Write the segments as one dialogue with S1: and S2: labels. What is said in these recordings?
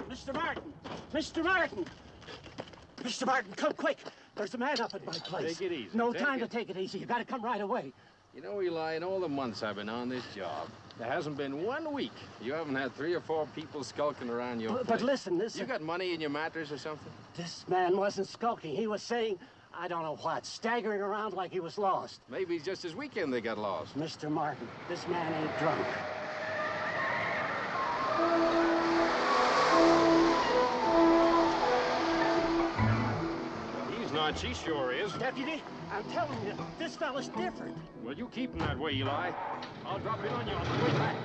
S1: Mr. Martin! Mr. Martin! Mr. Martin, come quick! There's a man up at my place.
S2: Take it easy.
S1: No time to take it easy. You gotta come right away.
S2: You know, Eli, in all the months I've been on this job, there hasn't been 1 week you haven't had 3 or 4 people skulking around your place.
S1: But listen, this...
S2: You got money in your mattress or something?
S1: This man wasn't skulking. He was saying, I don't know what, staggering around like he was lost.
S2: Maybe it's just this weekend they got lost.
S1: Mr. Martin, this man ain't drunk.
S2: He's not. She sure is.
S1: Deputy, I'm telling you, this fella's different.
S2: Well, you keep him that way, Eli. I'll drop in on you on the way back.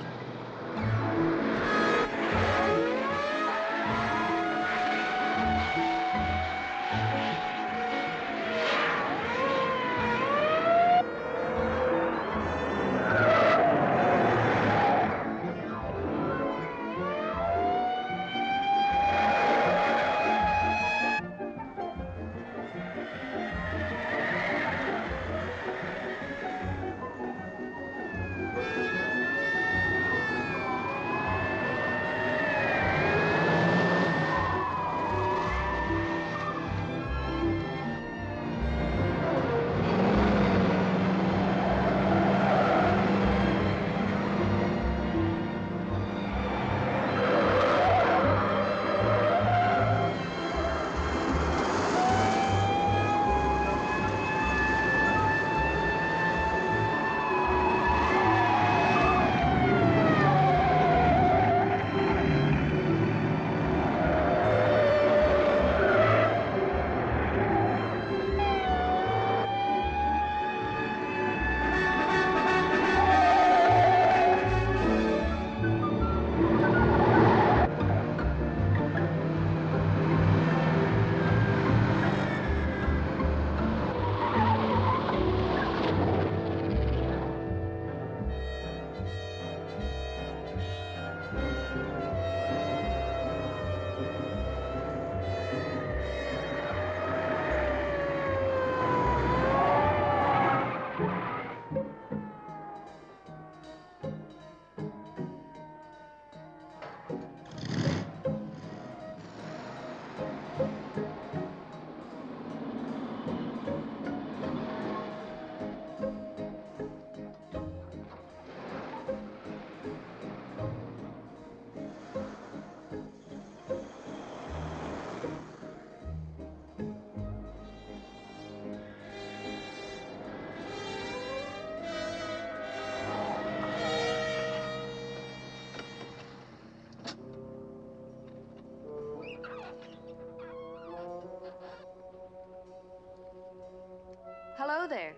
S3: Hello there.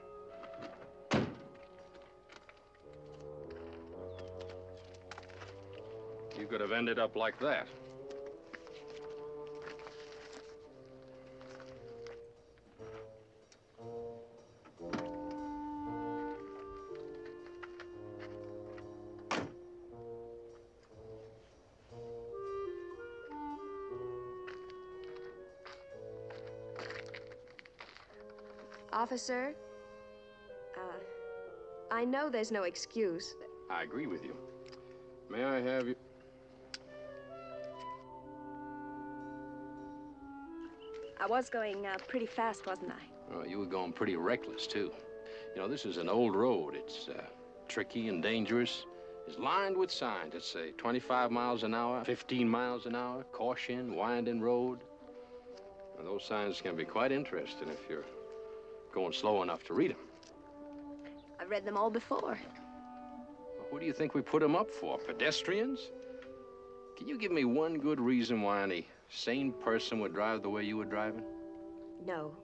S2: You could have ended up like that.
S3: Officer, I know there's no excuse.
S2: I agree with you. May I have you?
S3: I was going pretty fast, wasn't I?
S2: Oh, you were going pretty reckless, too. You know, this is an old road. It's tricky and dangerous. It's lined with signs that say 25 miles an hour, 15 miles an hour, caution, winding road. And those signs can be quite interesting if you're going slow enough to read them.
S3: I've read them all before.
S2: Well, who do you think we put them up for? Pedestrians? Can you give me one good reason why any sane person would drive the way you were driving?
S3: No.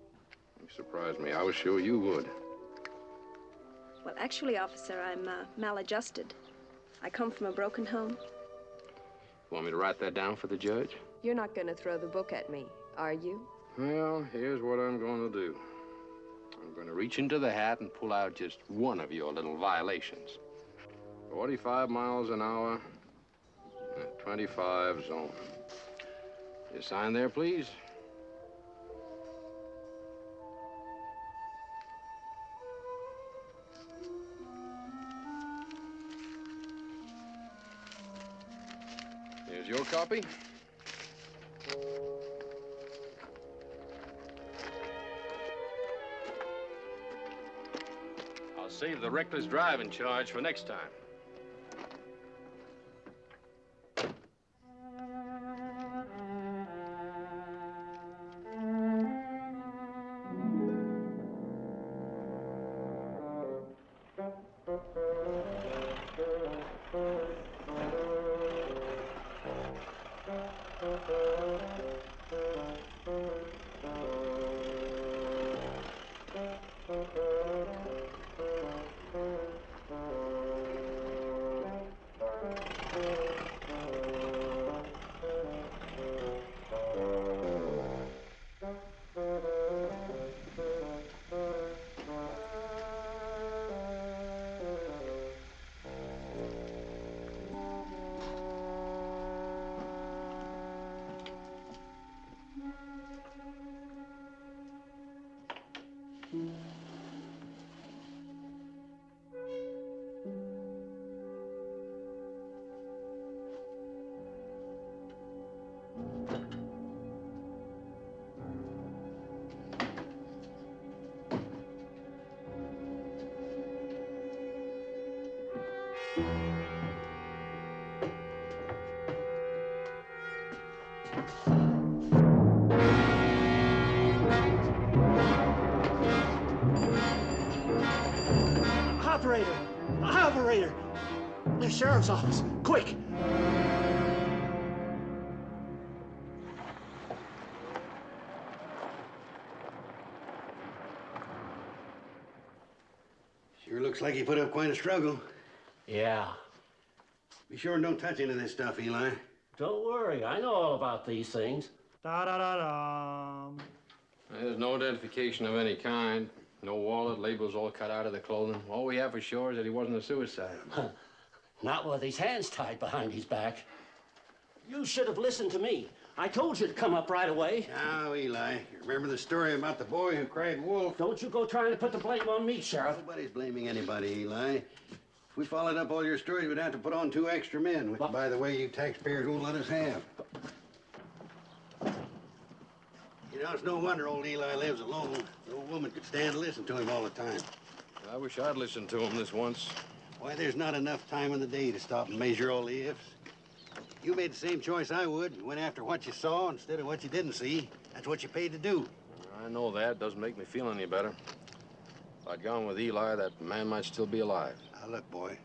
S2: You surprised me. I was sure you would.
S3: Well, actually, officer, I'm maladjusted. I come from a broken home.
S2: Want me to write that down for the judge?
S3: You're not going to throw the book at me, are you?
S2: Well, here's what I'm going to do. I'm going to reach into the hat and pull out just one of your little violations. 45 miles an hour, 25 zone. You sign there, please. copy. I'll save the reckless driving charge for next time.
S1: Operator! Operator! The sheriff's office, quick!
S4: Sure looks like you put up quite a struggle.
S5: Yeah.
S4: Be sure and don't touch any of this stuff, Eli.
S5: Don't worry, I know all about these things.
S1: Da-da-da-dum.
S2: There's no identification of any kind. No wallet, labels all cut out of the clothing. All we have for sure is that he wasn't a suicide.
S5: Not with his hands tied behind his back. You should have listened to me. I told you to come up right away.
S4: Now, Eli, you remember the story about the boy who cried wolf?
S5: Don't you go trying to put the blame on me, Sheriff.
S4: Nobody's blaming anybody, Eli. If we followed up all your stories, we'd have to put on 2 extra men, which, by the way, you taxpayers won't let us have. You know, it's no wonder old Eli lives alone. No woman could stand to listen to him all the time.
S2: I wish I'd listened to him this once.
S4: Why, there's not enough time in the day to stop and measure all the ifs. You made the same choice I would. You went after what you saw instead of what you didn't see. That's what you paid to do.
S2: I know that. Doesn't make me feel any better. If I'd gone with Eli, that man might still be alive.
S4: Now, look, boy.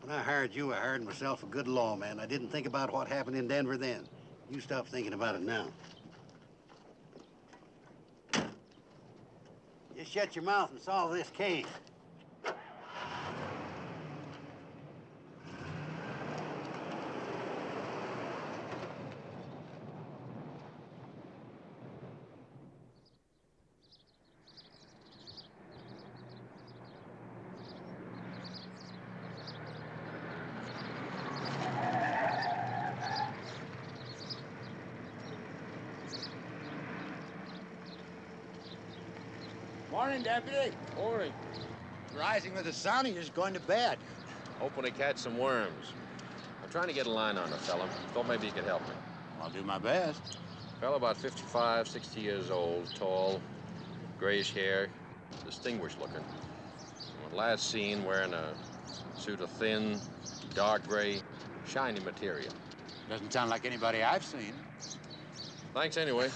S4: When I hired you, I hired myself a good lawman. I didn't think about what happened in Denver then. You stop thinking about it now. Just shut your mouth and solve this case.
S6: Morning, Deputy.
S2: Morning.
S6: Rising with the sun, or you're just going to bed?
S2: Hoping to catch some worms. I'm trying to get a line on the fella. Thought maybe you could help me.
S6: I'll do my best.
S2: Fella about 55, 60 years old, tall, grayish hair, distinguished looking. Last seen wearing a suit of thin, dark gray, shiny material.
S6: Doesn't sound like anybody I've seen.
S2: Thanks anyway.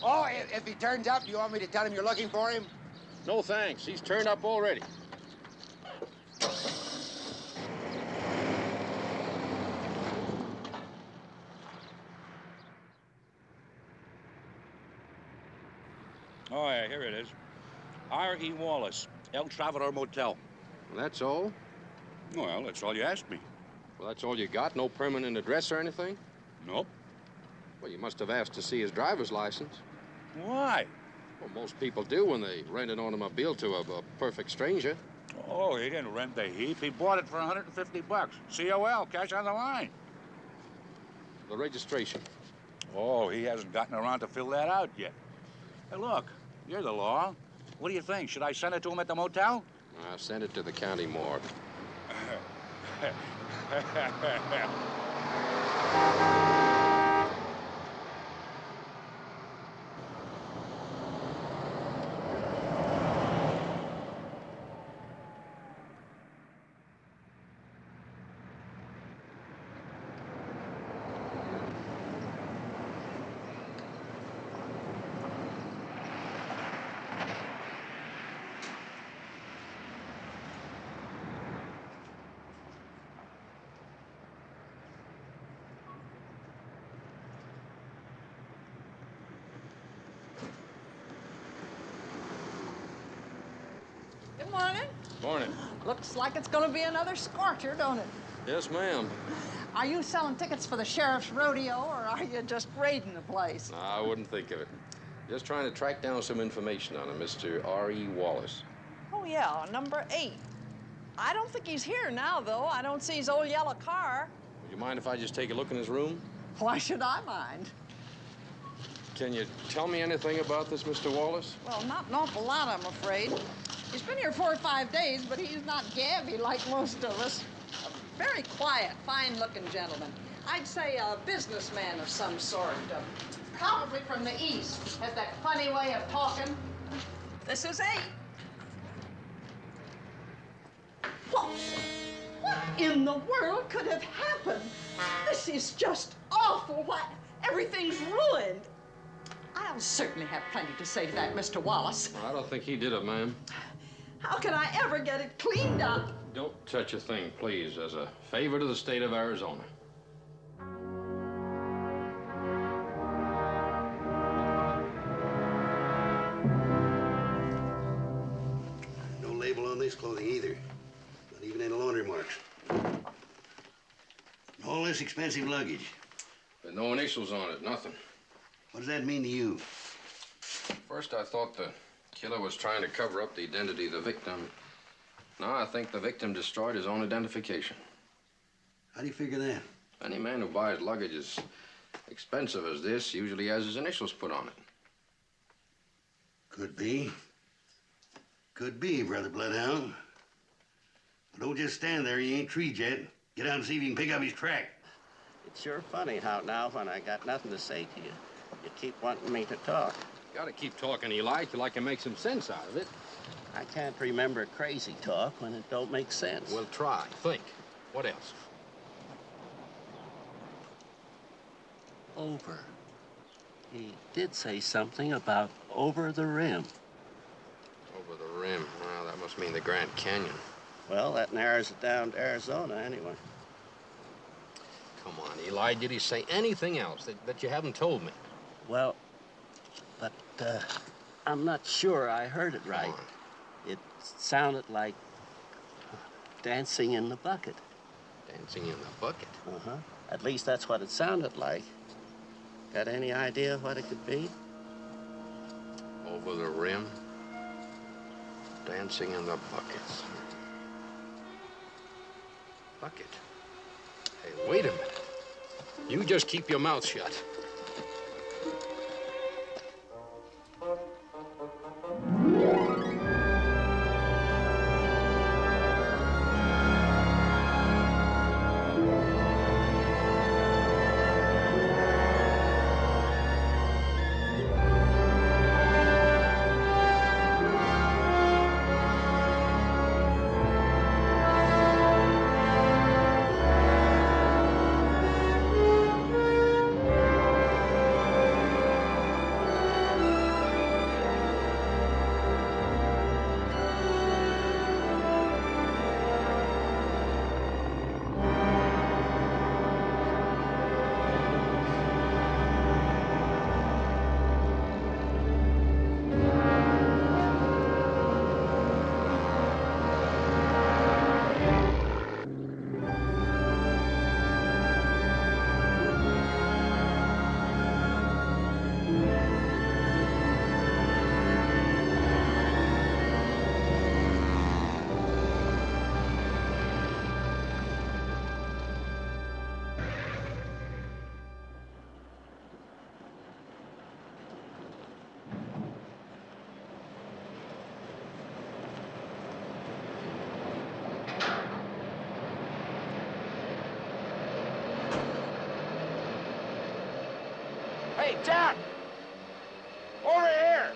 S6: Oh, if he turns up, do you want me to tell him you're looking for him?
S2: No thanks. He's turned up already.
S7: Oh, yeah, here it is. R.E. Wallace, El Trovador Motel.
S2: That's all?
S7: Well, that's all you asked me.
S2: Well, that's all you got? No permanent address or anything?
S7: Nope.
S2: Well, you must have asked to see his driver's license.
S7: Why?
S2: Well, most people do when they rent an automobile to a perfect stranger.
S7: Oh, he didn't rent the heap. He bought it for $150. COL, cash on the line.
S2: The registration.
S7: Oh, he hasn't gotten around to fill that out yet. Hey, look, you're the law. What do you think? Should I send it to him at the motel?
S2: I'll send it to the county morgue.
S8: Morning.
S2: Morning.
S8: Looks like it's gonna be another scorcher, don't it?
S2: Yes, ma'am.
S8: Are you selling tickets for the sheriff's rodeo, or are you just raiding the place?
S2: I wouldn't think of it. Just trying to track down some information on a Mr. R.E. Wallace.
S8: Oh, yeah, number 8. I don't think he's here now, though. I don't see his old yellow car.
S2: Would you mind if I just take a look in his room?
S8: Why should I mind?
S2: Can you tell me anything about this Mr. Wallace?
S8: Well, not an awful lot, I'm afraid. He's been here 4 or 5 days, but he's not gabby like most of us. A very quiet, fine-looking gentleman. I'd say a businessman of some sort. Probably from the East. Has that funny way of talking. This is 8. What in the world could have happened? This is just awful. Why, everything's ruined. I'll certainly have plenty to say to that Mr. Wallace.
S2: I don't think he did it, ma'am.
S8: How can I ever get it cleaned up?
S2: Don't touch a thing, please, as a favor to the state of Arizona.
S4: No label on this clothing either. Not even any laundry marks. All this expensive luggage.
S2: But no initials on it, nothing.
S4: What does that mean to you?
S2: First, I thought the killer was trying to cover up the identity of the victim. Now, I think the victim destroyed his own identification.
S4: How do you figure that?
S2: Any man who buys luggage as expensive as this usually has his initials put on it.
S4: Could be. Could be, Brother Bloodhound. But don't just stand there. You ain't treed yet. Get out and see if you can pick up his track.
S5: It's sure funny how now when I got nothing to say to you, you keep wanting me to talk.
S2: Gotta keep talking, Eli, till I can make some sense out of it.
S5: I can't remember crazy talk when it don't make sense.
S2: Well, try. Think. What else?
S5: Over. He did say something about over the rim.
S2: Over the rim. Well, that must mean the Grand Canyon.
S5: Well, that narrows it down to Arizona anyway.
S2: Come on, Eli, did he say anything else that you haven't told me?
S5: Well, but I'm not sure I heard it right.
S2: Come on.
S5: It sounded like dancing in the bucket.
S2: Dancing in the bucket?
S5: Uh-huh. At least that's what it sounded like. Got any idea what it could be?
S2: Over the rim. Dancing in the buckets. Bucket. Hey, wait a minute. You just keep your mouth shut.
S1: Hey, Jack! Over here!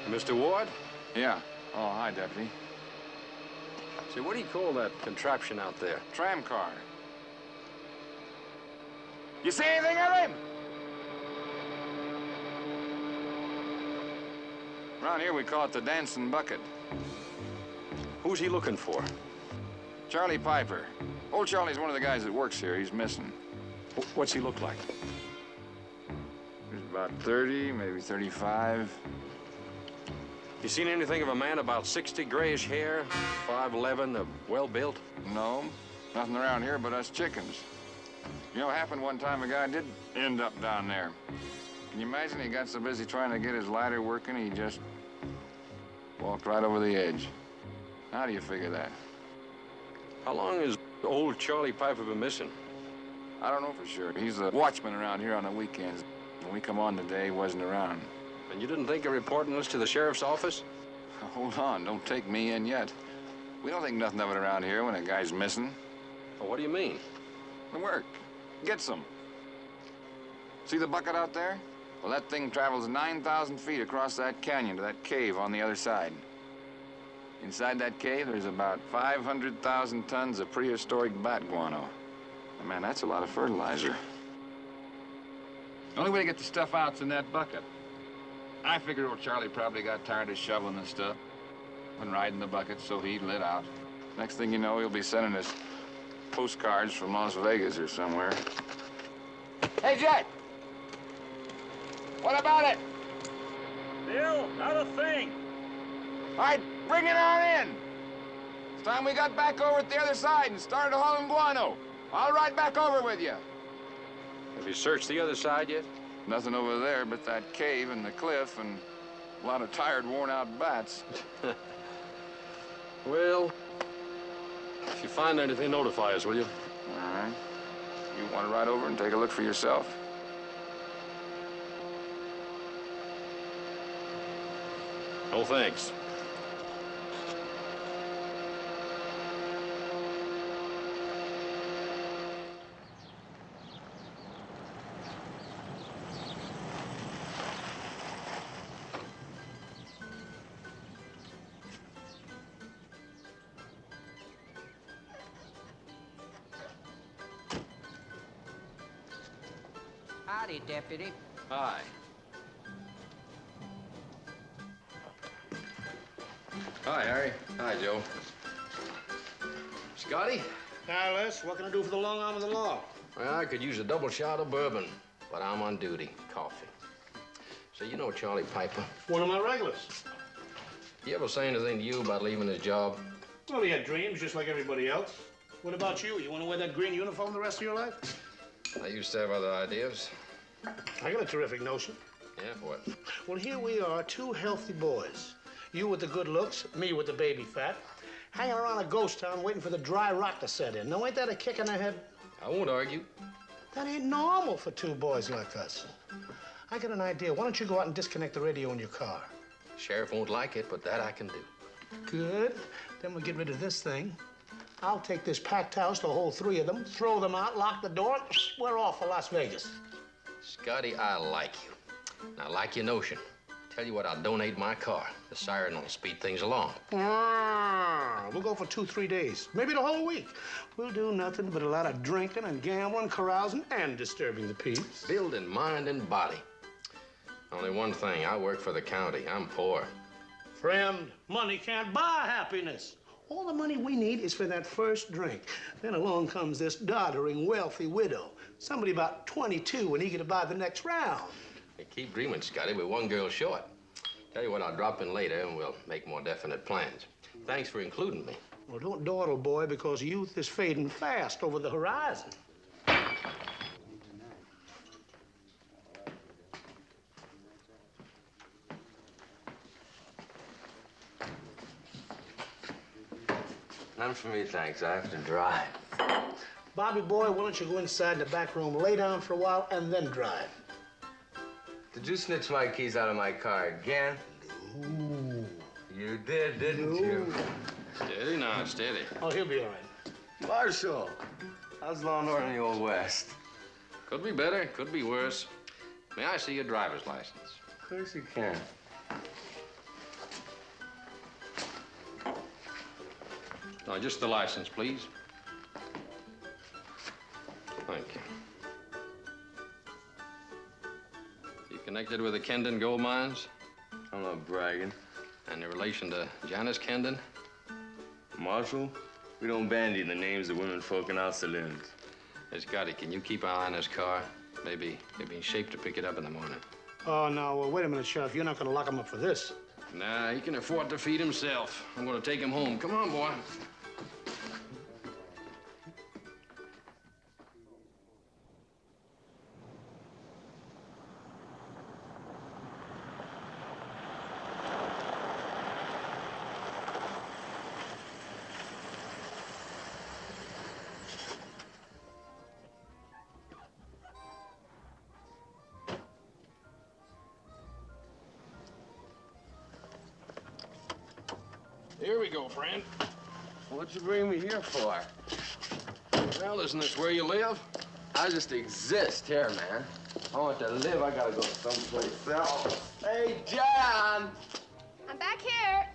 S2: Mr. Ward?
S9: Yeah. Oh, hi, Deputy.
S2: Say, what do you call that contraption out there?
S9: Tram car.
S1: You see anything of him?
S9: Around here, we call it the dancing bucket.
S2: Who's he looking for?
S9: Charlie Piper. Old Charlie's one of the guys that works here. He's missing.
S2: What's he look like?
S9: He's about 30, maybe 35.
S2: You seen anything of a man about 60, grayish hair, 5'11", well-built?
S9: No, nothing around here but us chickens. You know, happened one time a guy did end up down there. Can you imagine he got so busy trying to get his ladder working, he just walked right over the edge. How do you figure that?
S2: How long has old Charlie Piper been missing?
S9: I don't know for sure. He's a watchman around here on the weekends. When we come on today, he wasn't around.
S2: And you didn't think of reporting this to the sheriff's office?
S9: Hold on, don't take me in yet. We don't think nothing of it around here when a guy's missing.
S2: Well, what do you mean?
S9: The work. Get some. See the bucket out there? Well, that thing travels 9,000 feet across that canyon to that cave on the other side. Inside that cave, there's about 500,000 tons of prehistoric bat guano. And man, that's a lot of fertilizer. The only way to get the stuff out's in that bucket. I figured old Charlie probably got tired of shoveling the stuff and riding the bucket, so he lit out. Next thing you know, he'll be sending us postcards from Las Vegas or somewhere. Hey, Jet! What about it?
S7: Bill, not a thing.
S9: All right, bring it on in. It's time we got back over at the other side and started hauling guano. I'll ride back over with you.
S2: Have you searched the other side yet?
S9: Nothing over there but that cave and the cliff and a lot of tired, worn-out bats.
S2: Well, if you find anything, notify us, will you?
S9: All right. You want to ride over and take a look for yourself?
S2: No, thanks.
S10: Howdy, Deputy.
S2: Hi. Hi, Harry. Hi, Joe. Scotty?
S11: Hi, Les. What can I do for the long arm of the law?
S2: Well, I could use a double shot of bourbon, but I'm on duty. Coffee. So you know Charlie Piper?
S11: One of my regulars.
S2: He ever say anything to you about leaving his job?
S11: Well, he had dreams just like everybody else. What about you? You want to wear that green uniform the rest of your life?
S2: I used to have other ideas.
S11: I got a terrific notion.
S2: Yeah, what?
S11: Well, here we are, two healthy boys. You with the good looks, me with the baby fat, hanging around a ghost town waiting for the dry rot to set in. Now, ain't that a kick in the head?
S2: I won't argue.
S11: That ain't normal for two boys like us. I got an idea. Why don't you go out and disconnect the radio in your car?
S2: Sheriff won't like it, but that I can do.
S11: Good. Then we'll get rid of this thing. I'll take this packed house, the whole three of them, throw them out, lock the door, and we're off for Las Vegas.
S2: Scotty, I like you. And I like your notion. Tell you what, I'll donate my car. The siren will speed things along.
S11: We'll go for 2-3 days, maybe the whole week. We'll do nothing but a lot of drinking and gambling, carousing, and disturbing the peace.
S2: Building mind and body. Only one thing, I work for the county. I'm poor.
S11: Friend, money can't buy happiness. All the money we need is for that first drink. Then along comes this doddering, wealthy widow. Somebody about 22 and eager to buy the next round.
S2: You keep dreaming, Scotty. We're one girl short. Tell you what, I'll drop in later and we'll make more definite plans. Thanks for including me.
S11: Well, don't dawdle, boy, because youth is fading fast over the horizon.
S12: None for me, thanks. I have to drive.
S11: Bobby boy, why don't you go inside in the back room, lay down for a while, and then drive?
S12: Did you snitch my keys out of my car again?
S11: No.
S12: You did, didn't you?
S2: Steady now, steady.
S11: Oh, he'll be all right.
S12: Marshal, how's law and order in the Old West?
S2: Could be better, could be worse. May I see your driver's license?
S12: Of course you can.
S2: No, just the license, please. Thank you. You connected with the Kendon gold mines?
S12: I'm not bragging.
S2: Any relation to Janice Kendon?
S12: Marshal, we don't bandy the names of women folk in our saloons.
S2: Hey, Scotty, can you keep an eye on this car? Maybe in shape to pick it up in the morning.
S11: Oh, now, wait a minute, Sheriff. You're not going to lock him up for this.
S2: Nah, he can afford to feed himself. I'm gonna take him home. Come on, boy. Here we go, friend.
S12: What'd you bring me here for?
S2: Well, isn't this where you live?
S12: I just exist here, man. I want to live, I gotta go someplace else. Hey, John!
S3: I'm back here.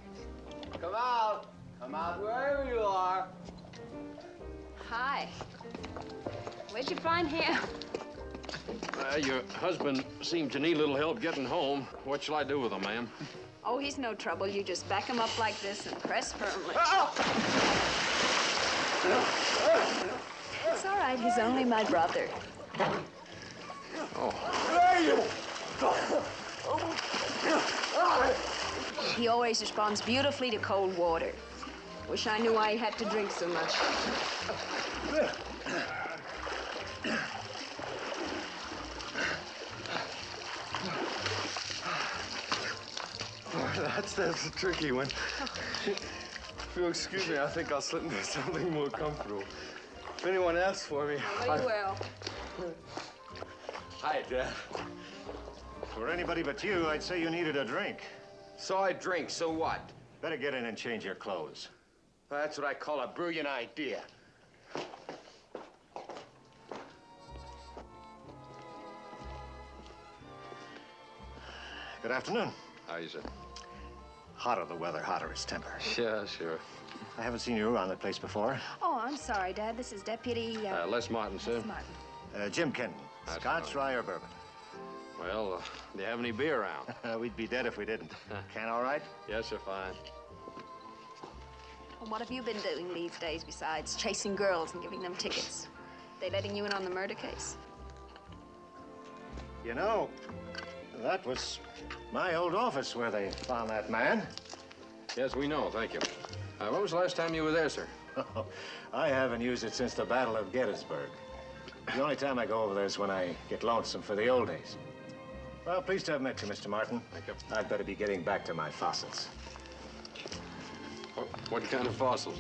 S12: Come out. Come out wherever you are.
S3: Hi. Where'd you find him?
S2: Your husband seemed to need a little help getting home. What shall I do with him, ma'am?
S3: Oh, he's no trouble. You just back him up like this and press firmly. It's all right. He's only my brother.
S2: Oh.
S3: He always responds beautifully to cold water. Wish I knew why he had to drink so much.
S12: That's a tricky one. If you'll excuse me, I think I'll slip into something more comfortable. If anyone asks for me,
S3: Oh, you will.
S12: Hi, Dad.
S10: For anybody but you, I'd say you needed a drink.
S12: So I drink, so what?
S10: Better get in and change your clothes.
S12: That's what I call a brilliant idea.
S10: Good afternoon.
S2: How is it?
S10: Hotter the weather, hotter his temper.
S2: Yeah, sure.
S10: I haven't seen you around the place before.
S3: Oh, I'm sorry, Dad. This is Deputy...
S2: Les Martin, sir.
S3: Les Martin.
S10: Jim Kenton.
S2: That's
S10: Scotch, rye, or bourbon?
S2: Well, do you have any beer around?
S10: We'd be dead if we didn't. Can all right?
S2: Yes, sir, fine.
S3: Well, what have you been doing these days besides chasing girls and giving them tickets? They letting you in on the murder case?
S10: You know, that was my old office where they found that man.
S2: Yes, we know, thank you. When was the last time you were there, sir?
S10: I haven't used it since the Battle of Gettysburg. The only time I go over there is when I get lonesome for the old days. Well, pleased to have met you, Mr. Martin.
S2: Thank you.
S10: I'd better be getting back to my fossils.
S2: What kind of fossils?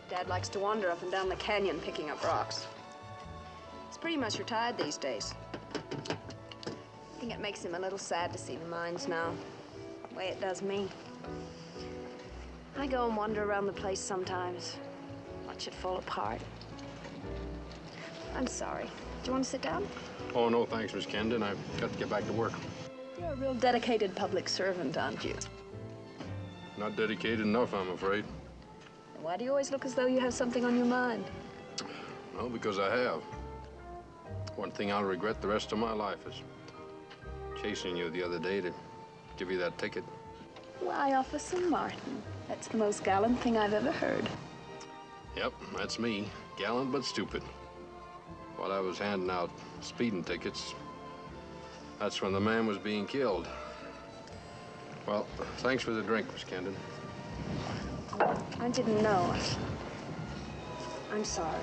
S3: Dad likes to wander up and down the canyon picking up rocks. He's pretty much retired these days. I think it makes him a little sad to see the mines now, the way it does me. I go and wander around the place sometimes, watch it fall apart. I'm sorry. Do you want to sit down?
S2: Oh, no, thanks, Miss Kendon. I've got to get back to work.
S3: You're a real dedicated public servant, aren't you?
S2: Not dedicated enough, I'm afraid.
S3: And why do you always look as though you have something on your mind?
S2: Well, because I have. One thing I'll regret the rest of my life is chasing you the other day to give you that ticket.
S3: Why, Officer Martin? That's the most gallant thing I've ever heard.
S2: Yep, that's me. Gallant but stupid. While I was handing out speeding tickets, that's when the man was being killed. Well, thanks for the drink, Miss Kendon.
S3: I didn't know. I'm sorry.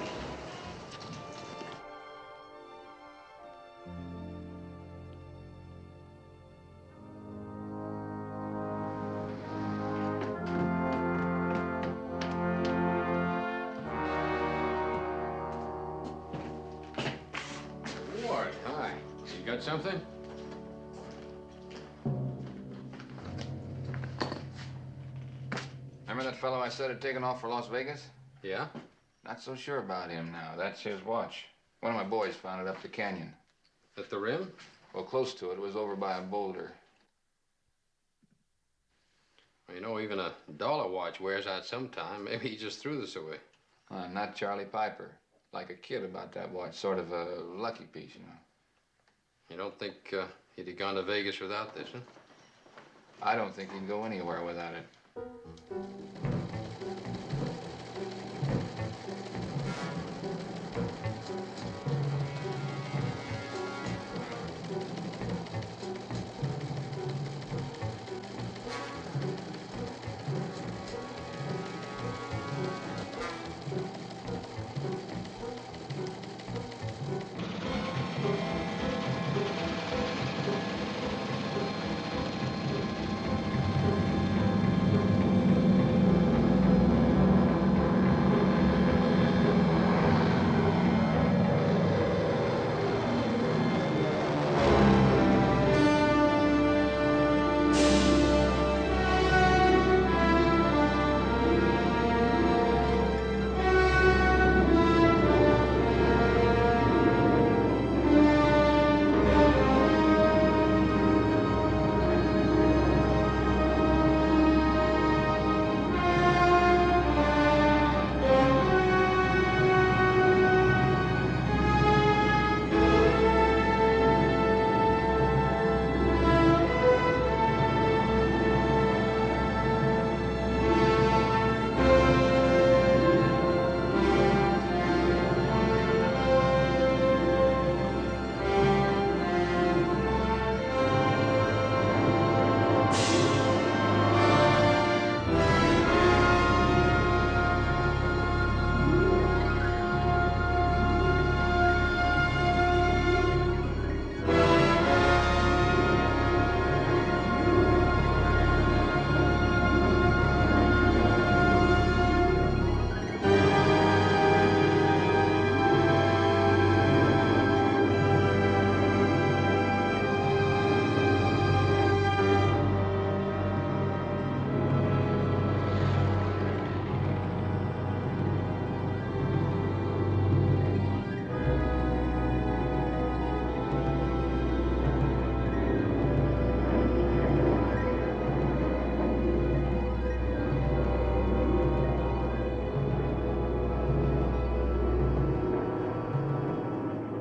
S2: Ward, hi. You got something?
S9: Remember that fellow I said had taken off for Las Vegas?
S2: Yeah?
S9: Not so sure about him now. That's his watch. One of my boys found it up the canyon.
S2: At the rim?
S9: Well, close to it. It was over by a boulder.
S2: Well, you know, even a dollar watch wears out sometime. Maybe he just threw this away.
S9: Not Charlie Piper. Like a kid about that watch. Sort of a lucky piece, you know.
S2: You don't think he'd have gone to Vegas without this, huh?
S9: I don't think he'd go anywhere without it.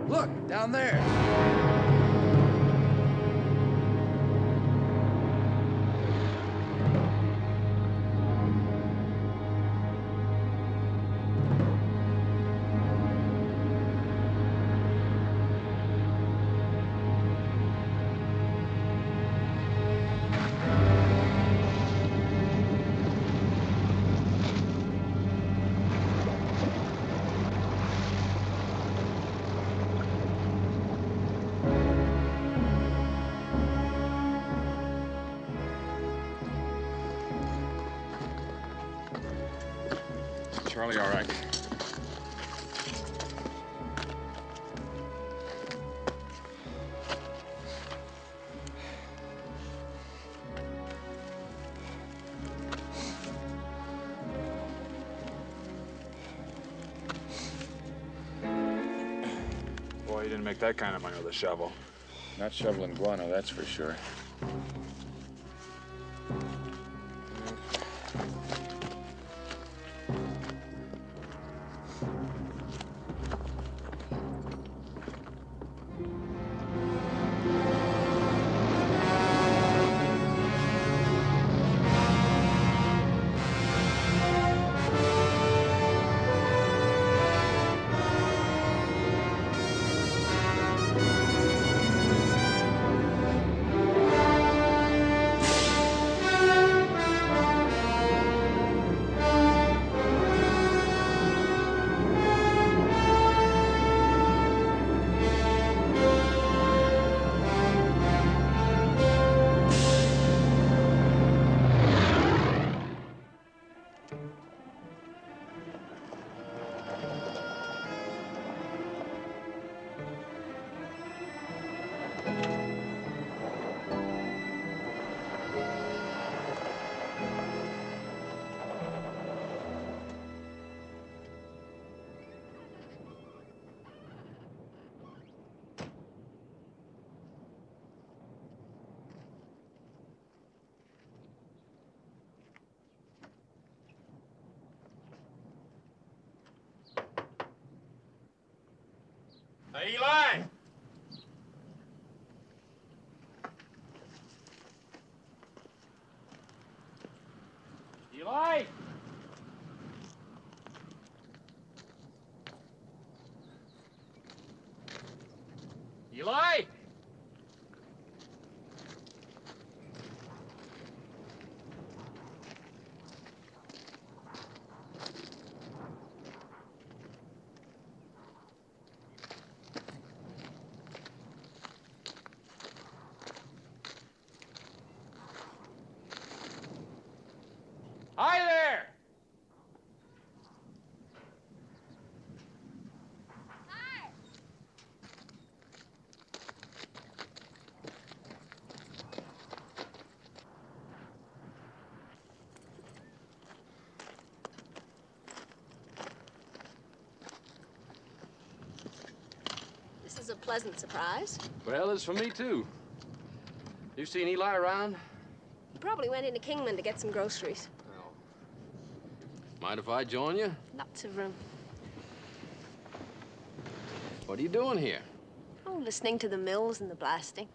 S6: Look, down there.
S9: Charlie, all right.
S12: Boy, you didn't make that kind of money with a shovel.
S9: Not shoveling guano, that's for sure.
S1: Eli! Eli! Eli! Hi there!
S3: This is a pleasant surprise.
S2: Well, it's for me, too. You seen Eli around?
S3: He probably went into Kingman to get some groceries.
S2: Well, mind if I join you?
S3: Lots of room.
S2: What are you doing here?
S3: Oh, listening to the mills and the blasting.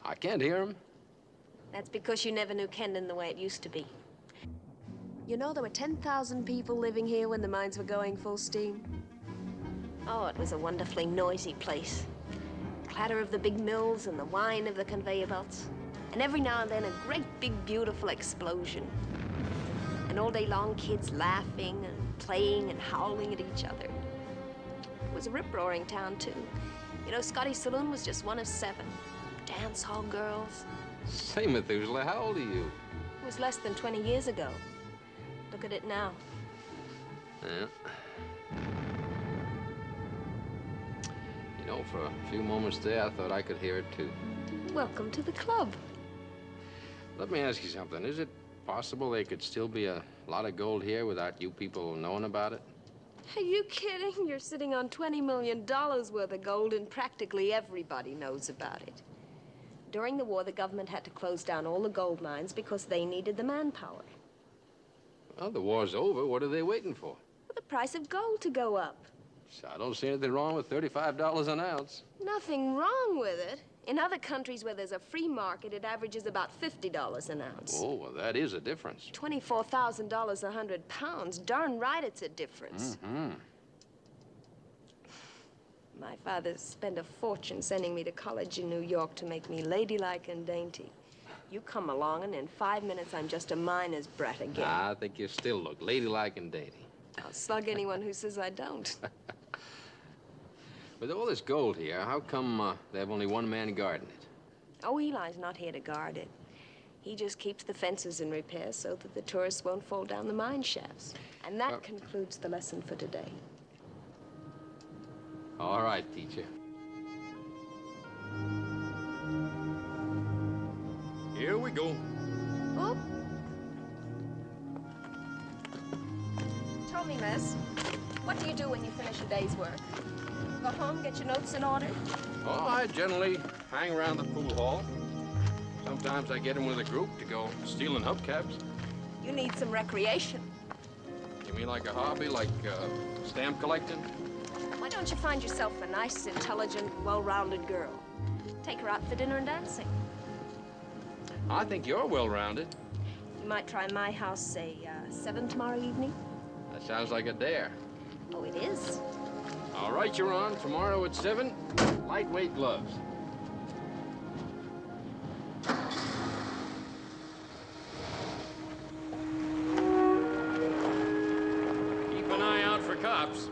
S2: I can't hear him.
S3: That's because you never knew Kendon the way it used to be. You know, there were 10,000 people living here when the mines were going full steam. Oh, it was a wonderfully noisy place. Clatter of the big mills and the whine of the conveyor belts. And every now and then, a great big, beautiful explosion. And all day long, kids laughing and playing and howling at each other. It was a rip-roaring town, too. You know, Scotty's Saloon was just one of 7. Dance hall girls.
S2: Say, Methuselah, how old are you?
S3: It was less than 20 years ago. Look at it now.
S2: Yeah. You know, for a few moments there, I thought I could hear it, too.
S3: Welcome to the club.
S2: Let me ask you something. Is it possible there could still be a lot of gold here without you people knowing about it?
S3: Are you kidding? You're sitting on $20 million worth of gold, and practically everybody knows about it. During the war, the government had to close down all the gold mines because they needed the manpower.
S2: Well, the war's over. What are they waiting for?
S3: For the price of gold to go up.
S2: So I don't see anything wrong with $35 an ounce.
S3: Nothing wrong with it. In other countries where there's a free market, it averages about $50 an ounce.
S2: Oh, well, that is a difference.
S3: $24,000 a 100 pounds. Darn right it's a difference.
S2: Mm-hmm.
S3: My father spent a fortune sending me to college in New York to make me ladylike and dainty. You come along, and in 5 minutes, I'm just a miner's brat again.
S2: I think you still look ladylike and dainty.
S3: I'll slug anyone who says I don't.
S2: With all this gold here, how come they have only one man guarding it?
S3: Oh, Eli's not here to guard it. He just keeps the fences in repair so that the tourists won't fall down the mine shafts. And that concludes the lesson for today.
S2: All right, teacher. Here we go.
S3: Oh. Tell me, miss, what do you do when you finish a day's work? Go home, get your notes in order?
S2: Oh, I generally hang around the pool hall. Sometimes I get in with a group to go stealing hubcaps.
S3: You need some recreation.
S2: You mean like a hobby, like stamp collecting?
S3: Why don't you find yourself a nice, intelligent, well-rounded girl? Take her out for dinner and dancing.
S2: I think you're well-rounded.
S3: You might try my house, say, 7 tomorrow evening.
S2: That sounds like a dare.
S3: Oh, it is.
S2: All right, you're on. Tomorrow at 7, lightweight gloves. Keep an eye out for cops.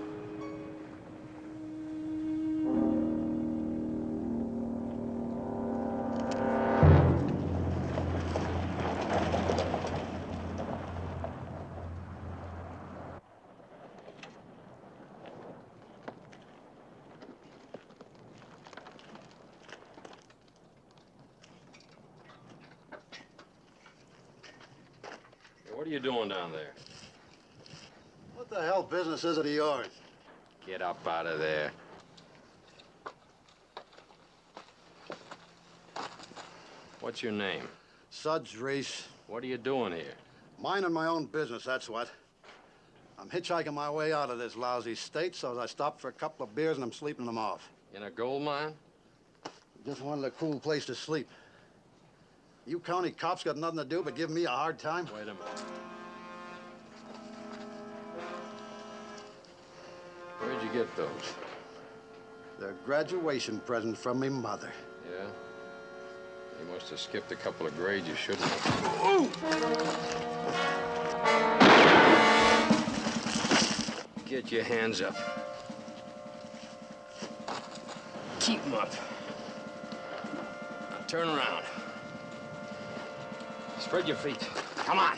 S2: What are you doing down there?
S4: What the hell business is it of yours?
S2: Get up out of there. What's your name?
S4: Suds Reese.
S2: What are you doing here?
S4: Minding my own business, that's what. I'm hitchhiking my way out of this lousy state, so I stopped for a couple of beers and I'm sleeping them off.
S2: In a gold mine?
S4: Just wanted a cool place to sleep. You county cops got nothing to do but give me a hard time?
S2: Wait a minute. Where'd you get those?
S4: They're graduation presents from me mother.
S2: Yeah? You must have skipped a couple of grades you shouldn't have. Get your hands up. Keep them up. Now turn around. Spread your feet. Come on.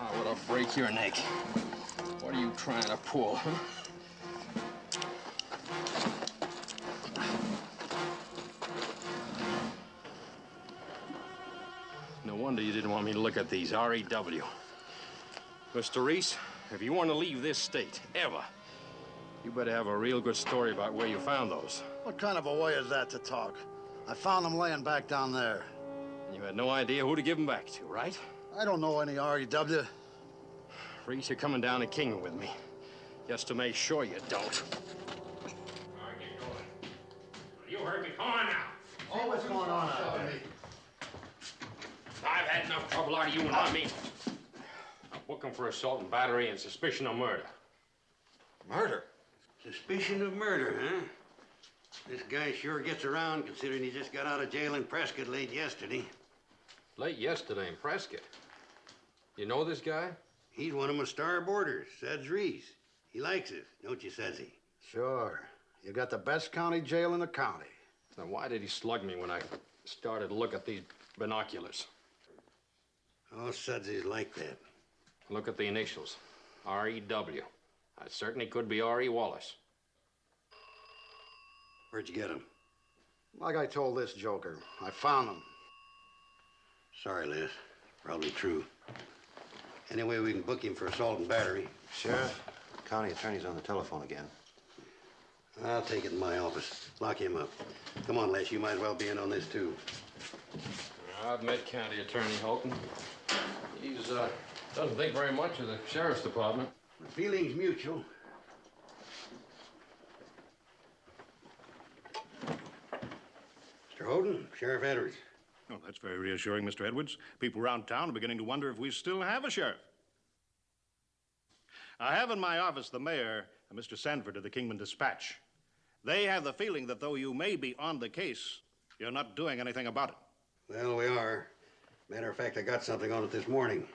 S2: I would have break your neck. What are you trying to pull, huh? No wonder you didn't want me to look at these. R.E.W. Mr. Reese, if you want to leave this state, ever, you better have a real good story about where you found those.
S4: What kind of a way is that to talk? I found them laying back down there.
S2: You had no idea who to give them back to, right?
S4: I don't know any R.E.W.
S2: Reese, you're coming down to Kingman with me, just to make sure you don't. All right, get going. You heard me. Come on now.
S4: Oh, what's going on out there?
S2: I've had enough trouble out of you and not me. I'm booking for assault and battery and suspicion of murder.
S4: Murder? Suspicion of murder, huh? This guy sure gets around, considering he just got out of jail in Prescott late yesterday.
S2: Late yesterday in Prescott. You know this guy?
S4: He's one of my star boarders, Suds Reese. He likes it, don't you, Sudsy? Sure. You got the best county jail in the county.
S2: Now, why did he slug me when I started to look at these binoculars?
S4: Oh, Sudsy's like that.
S2: Look at the initials. R.E.W. That certainly could be R.E. Wallace.
S4: Where'd you get him? Like I told this joker, I found him. Sorry, Liz. Probably true. Anyway, we can book him for assault and battery.
S10: Sheriff, county attorney's on the telephone again.
S4: I'll take it in my office. Lock him up. Come on, Les, you might as well be in on this, too.
S2: I've met County Attorney Holton. He's, doesn't think very much of the sheriff's department.
S4: The feeling's mutual. Mr. Holden, Sheriff Edwards.
S13: Oh, that's very reassuring, Mr. Edwards. People around town are beginning to wonder if we still have a sheriff. I have in my office the mayor and Mr. Sanford of the Kingman Dispatch. They have the feeling that though you may be on the case, you're not doing anything about it.
S4: Well, we are. Matter of fact, I got something on it this morning.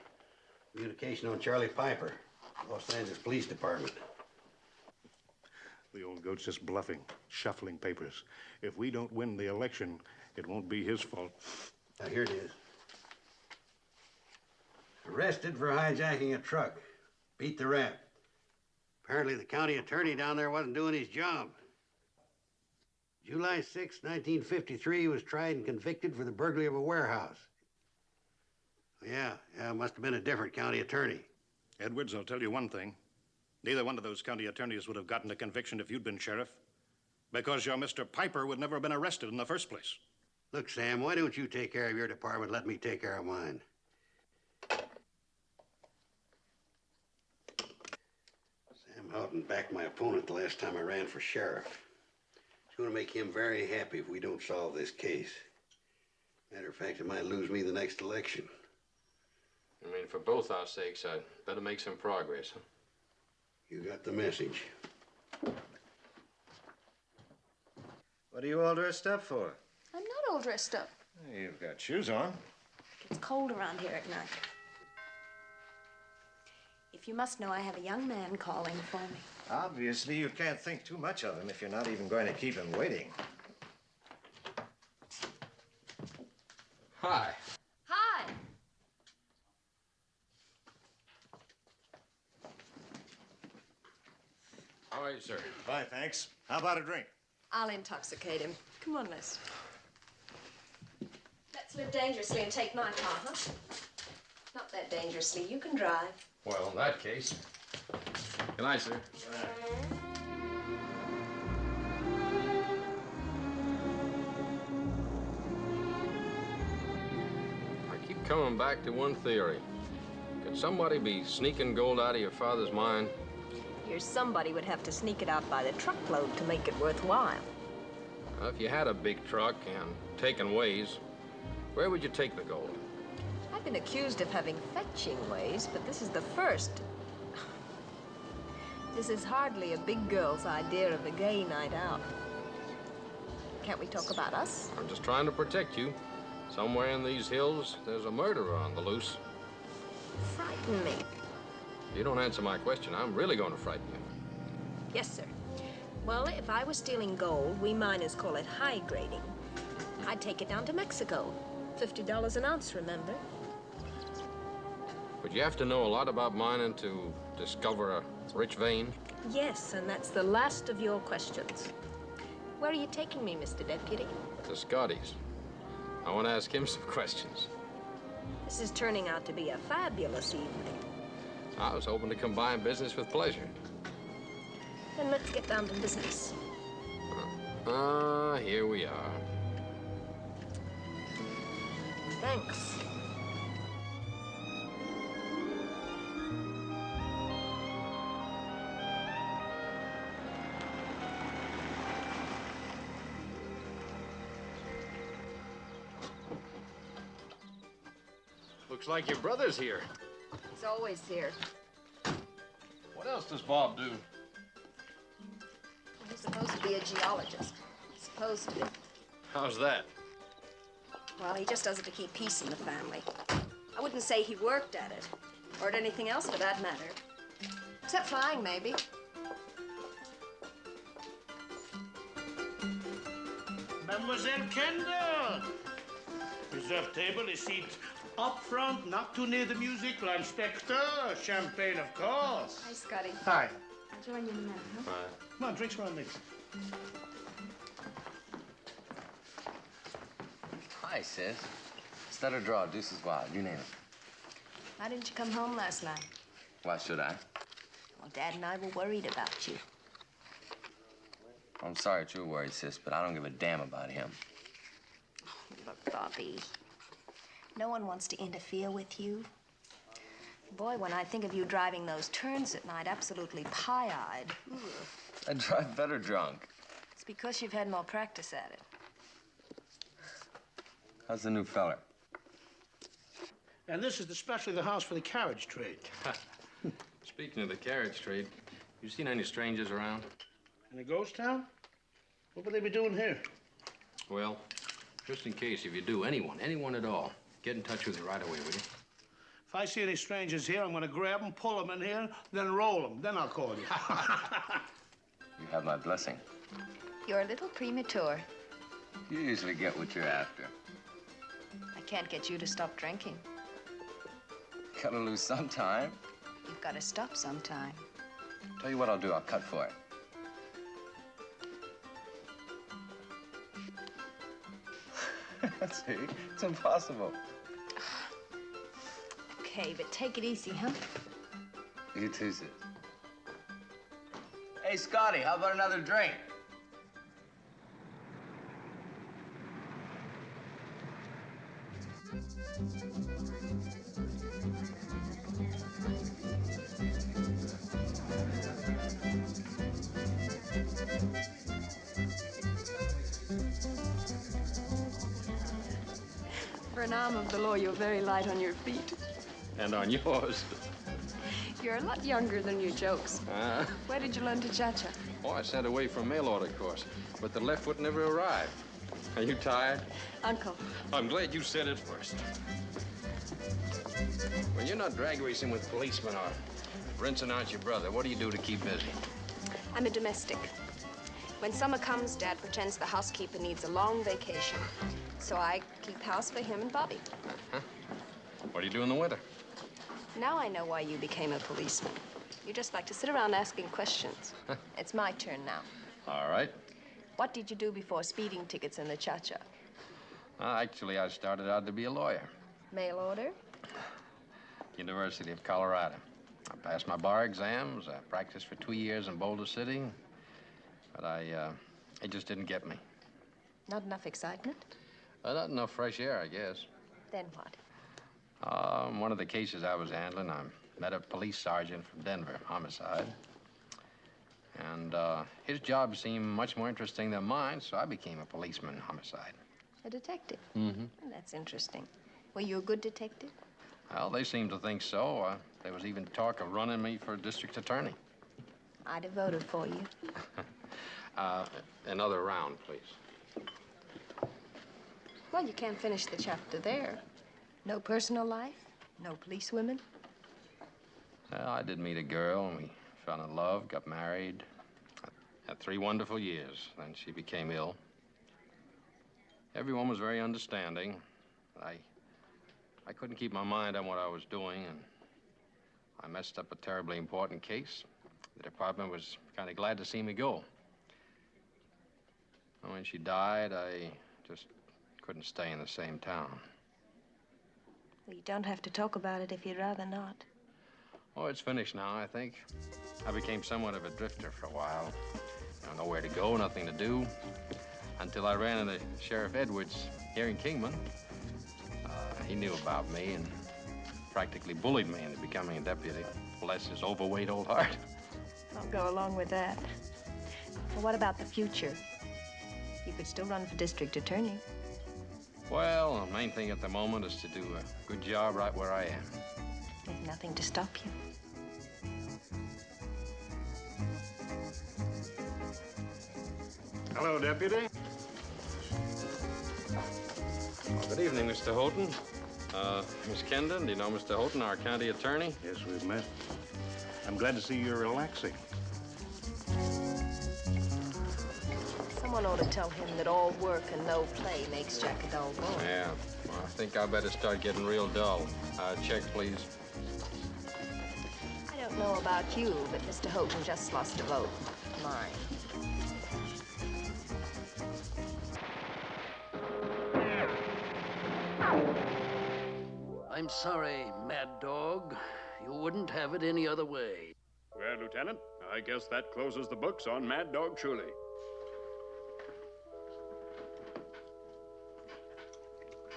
S4: Communication on Charlie Piper, Los Angeles Police Department.
S13: The old goat's just bluffing, shuffling papers. If we don't win the election, it won't be his fault.
S4: Now, here it is. Arrested for hijacking a truck. Beat the rap. Apparently, the county attorney down there wasn't doing his job. July 6, 1953, he was tried and convicted for the burglary of a warehouse. Yeah, it must have been a different county attorney.
S13: Edwards, I'll tell you one thing. Neither one of those county attorneys would have gotten a conviction if you'd been sheriff, because your Mr. Piper would never have been arrested in the first place.
S4: Look, Sam, why don't you take care of your department, let me take care of mine? Sam Houghton backed my opponent the last time I ran for sheriff. It's going to make him very happy if we don't solve this case. Matter of fact, it might lose me the next election.
S2: I mean, for both our sakes, I'd better make some progress, huh?
S4: You got the message.
S10: What are you all dressed up for?
S3: I'm not all dressed up.
S10: You've got shoes on.
S3: It's cold around here at night. If you must know, I have a young man calling for me.
S10: Obviously, you can't think too much of him if you're not even going to keep him waiting.
S2: Hi.
S3: Hi.
S2: How are you, sir?
S10: Fine, thanks. How about a drink?
S3: I'll intoxicate him. Come on, Les. Let's live dangerously and take my car, huh? Not that dangerously. You can drive.
S2: Well, in that case. Good night, sir. I keep coming back to one theory. Could somebody be sneaking gold out of your father's mine?
S3: Your somebody would have to sneak it out by the truckload to make it worthwhile.
S2: Now, if you had a big truck and taken ways, where would you take the gold?
S3: I've been accused of having fetching ways, but this is the first. This is hardly a big girl's idea of a gay night out. Can't we talk about us?
S2: I'm just trying to protect you. Somewhere in these hills, there's a murderer on the loose.
S3: Frighten me.
S2: If you don't answer my question, I'm really going to frighten you.
S3: Yes, sir. Well, if I was stealing gold, we miners call it high grading. I'd take it down to Mexico. $50 an ounce, remember?
S2: Would you have to know a lot about mining to discover a rich vein?
S3: Yes, and that's the last of your questions. Where are you taking me, Mr. Deputy?
S2: To Scotty's. I want to ask him some questions.
S3: This is turning out to be a fabulous evening.
S2: I was hoping to combine business with pleasure.
S3: Then let's get down to business.
S2: Here we are.
S3: Thanks.
S2: Looks like your brother's here.
S3: He's always here.
S2: What else does Bob do?
S3: He's supposed to be a geologist. He's supposed to be.
S2: How's that?
S3: Well, he just does it to keep peace in the family. I wouldn't say he worked at it, or at anything else for that matter. Except flying, maybe.
S11: Mademoiselle Kendall! Reserved table is seat up front, not too near the music. L'inspector, champagne, of course.
S3: Hi, Scotty.
S11: Hi.
S3: I'll join you in a minute, huh?
S11: Come on, drinks around me.
S14: Hi, sis. Stutter draw, deuces wild, you name it.
S3: Why didn't you come home last night?
S14: Why should I?
S3: Well, Dad and I were worried about you.
S14: I'm sorry that you're worried, sis, but I don't give a damn about him.
S3: Look, Bobby, no one wants to interfere with you. Boy, when I think of you driving those turns at night, absolutely pie-eyed.
S14: I drive better drunk.
S3: It's because you've had more practice at it.
S14: How's the new feller?
S11: And this is especially the house for the carriage trade.
S2: Speaking of the carriage trade, you seen any strangers around?
S11: In a ghost town? What would they be doing here?
S2: Well, just in case, if you do, anyone at all, get in touch with me right away, will you?
S11: If I see any strangers here, I'm going to grab them, pull them in here, then roll them. Then I'll call you.
S14: You have my blessing.
S3: You're a little premature.
S14: You usually get what you're after.
S3: I can't get you to stop drinking.
S14: Gotta lose some time.
S3: You've got to stop sometime.
S14: Tell you what I'll do. I'll cut for it. See? It's impossible.
S3: Okay, but take it easy, huh?
S14: You too, sis. Hey, Scotty, how about another drink?
S3: For an arm of the law, you're very light on your feet.
S2: And on yours.
S3: You're a lot younger than your jokes. Where did you learn to cha-cha?
S2: Oh, I sent away for a mail order course, but the left foot never arrived. Are you tired?
S3: Uncle.
S2: I'm glad you said it first. When you're not drag racing with policemen or rinsing out your brother, what do you do to keep busy?
S3: I'm a domestic. When summer comes, Dad pretends the housekeeper needs a long vacation. So I keep house for him and Bobby.
S2: Huh? What do you do in the winter?
S3: Now I know why you became a policeman. You just like to sit around asking questions. It's my turn now.
S2: All right.
S3: What did you do before speeding tickets and the cha-cha?
S2: Actually, I started out to be a lawyer.
S3: Mail order?
S2: University of Colorado. I passed my bar exams. I practiced for 2 years in Boulder City. But it just didn't get me.
S3: Not enough excitement?
S2: Not enough fresh air, I guess.
S3: Then what?
S2: One of the cases I was handling, I met a police sergeant from Denver, homicide. And his job seemed much more interesting than mine, so I became a policeman, homicide.
S3: A detective?
S2: Mm-hmm.
S3: Oh, that's interesting. Were you a good detective?
S2: Well, they seemed to think so. There was even talk of running me for district attorney.
S3: I'd have voted for you.
S2: Another round, please.
S3: Well, you can't finish the chapter there. No personal life? No police women?
S2: Well, I did meet a girl, and we fell in love, got married. Had 3 wonderful years. Then she became ill. Everyone was very understanding. I couldn't keep my mind on what I was doing, and I messed up a terribly important case. The department was kind of glad to see me go. And when she died, I just couldn't stay in the same town.
S3: Well, you don't have to talk about it if you'd rather not.
S2: Oh, it's finished now, I think. I became somewhat of a drifter for a while. Nowhere to go, nothing to do. Until I ran into Sheriff Edwards here in Kingman. He knew about me and practically bullied me into becoming a deputy. Bless his overweight old heart.
S3: I'll go along with that. Well, what about the future? You could still run for district attorney.
S2: Well, the main thing at the moment is to do a good job right where I am.
S3: There's nothing to stop you.
S13: Hello, Deputy.
S2: Good evening, Mr. Houghton. Miss Kendon, do you know Mr. Houghton, our county attorney?
S13: Yes, we've met. I'm glad to see you're relaxing.
S3: Someone ought to tell him that all work and no play makes Jack a dull boy.
S2: Yeah. Well, I think I better start getting real dull. Check, please.
S3: I don't know about you, but Mr. Houghton just lost a vote. Mine.
S15: I'm sorry, Mad Dog. You wouldn't have it any other way.
S16: Well, Lieutenant, I guess that closes the books on Mad Dog Truly.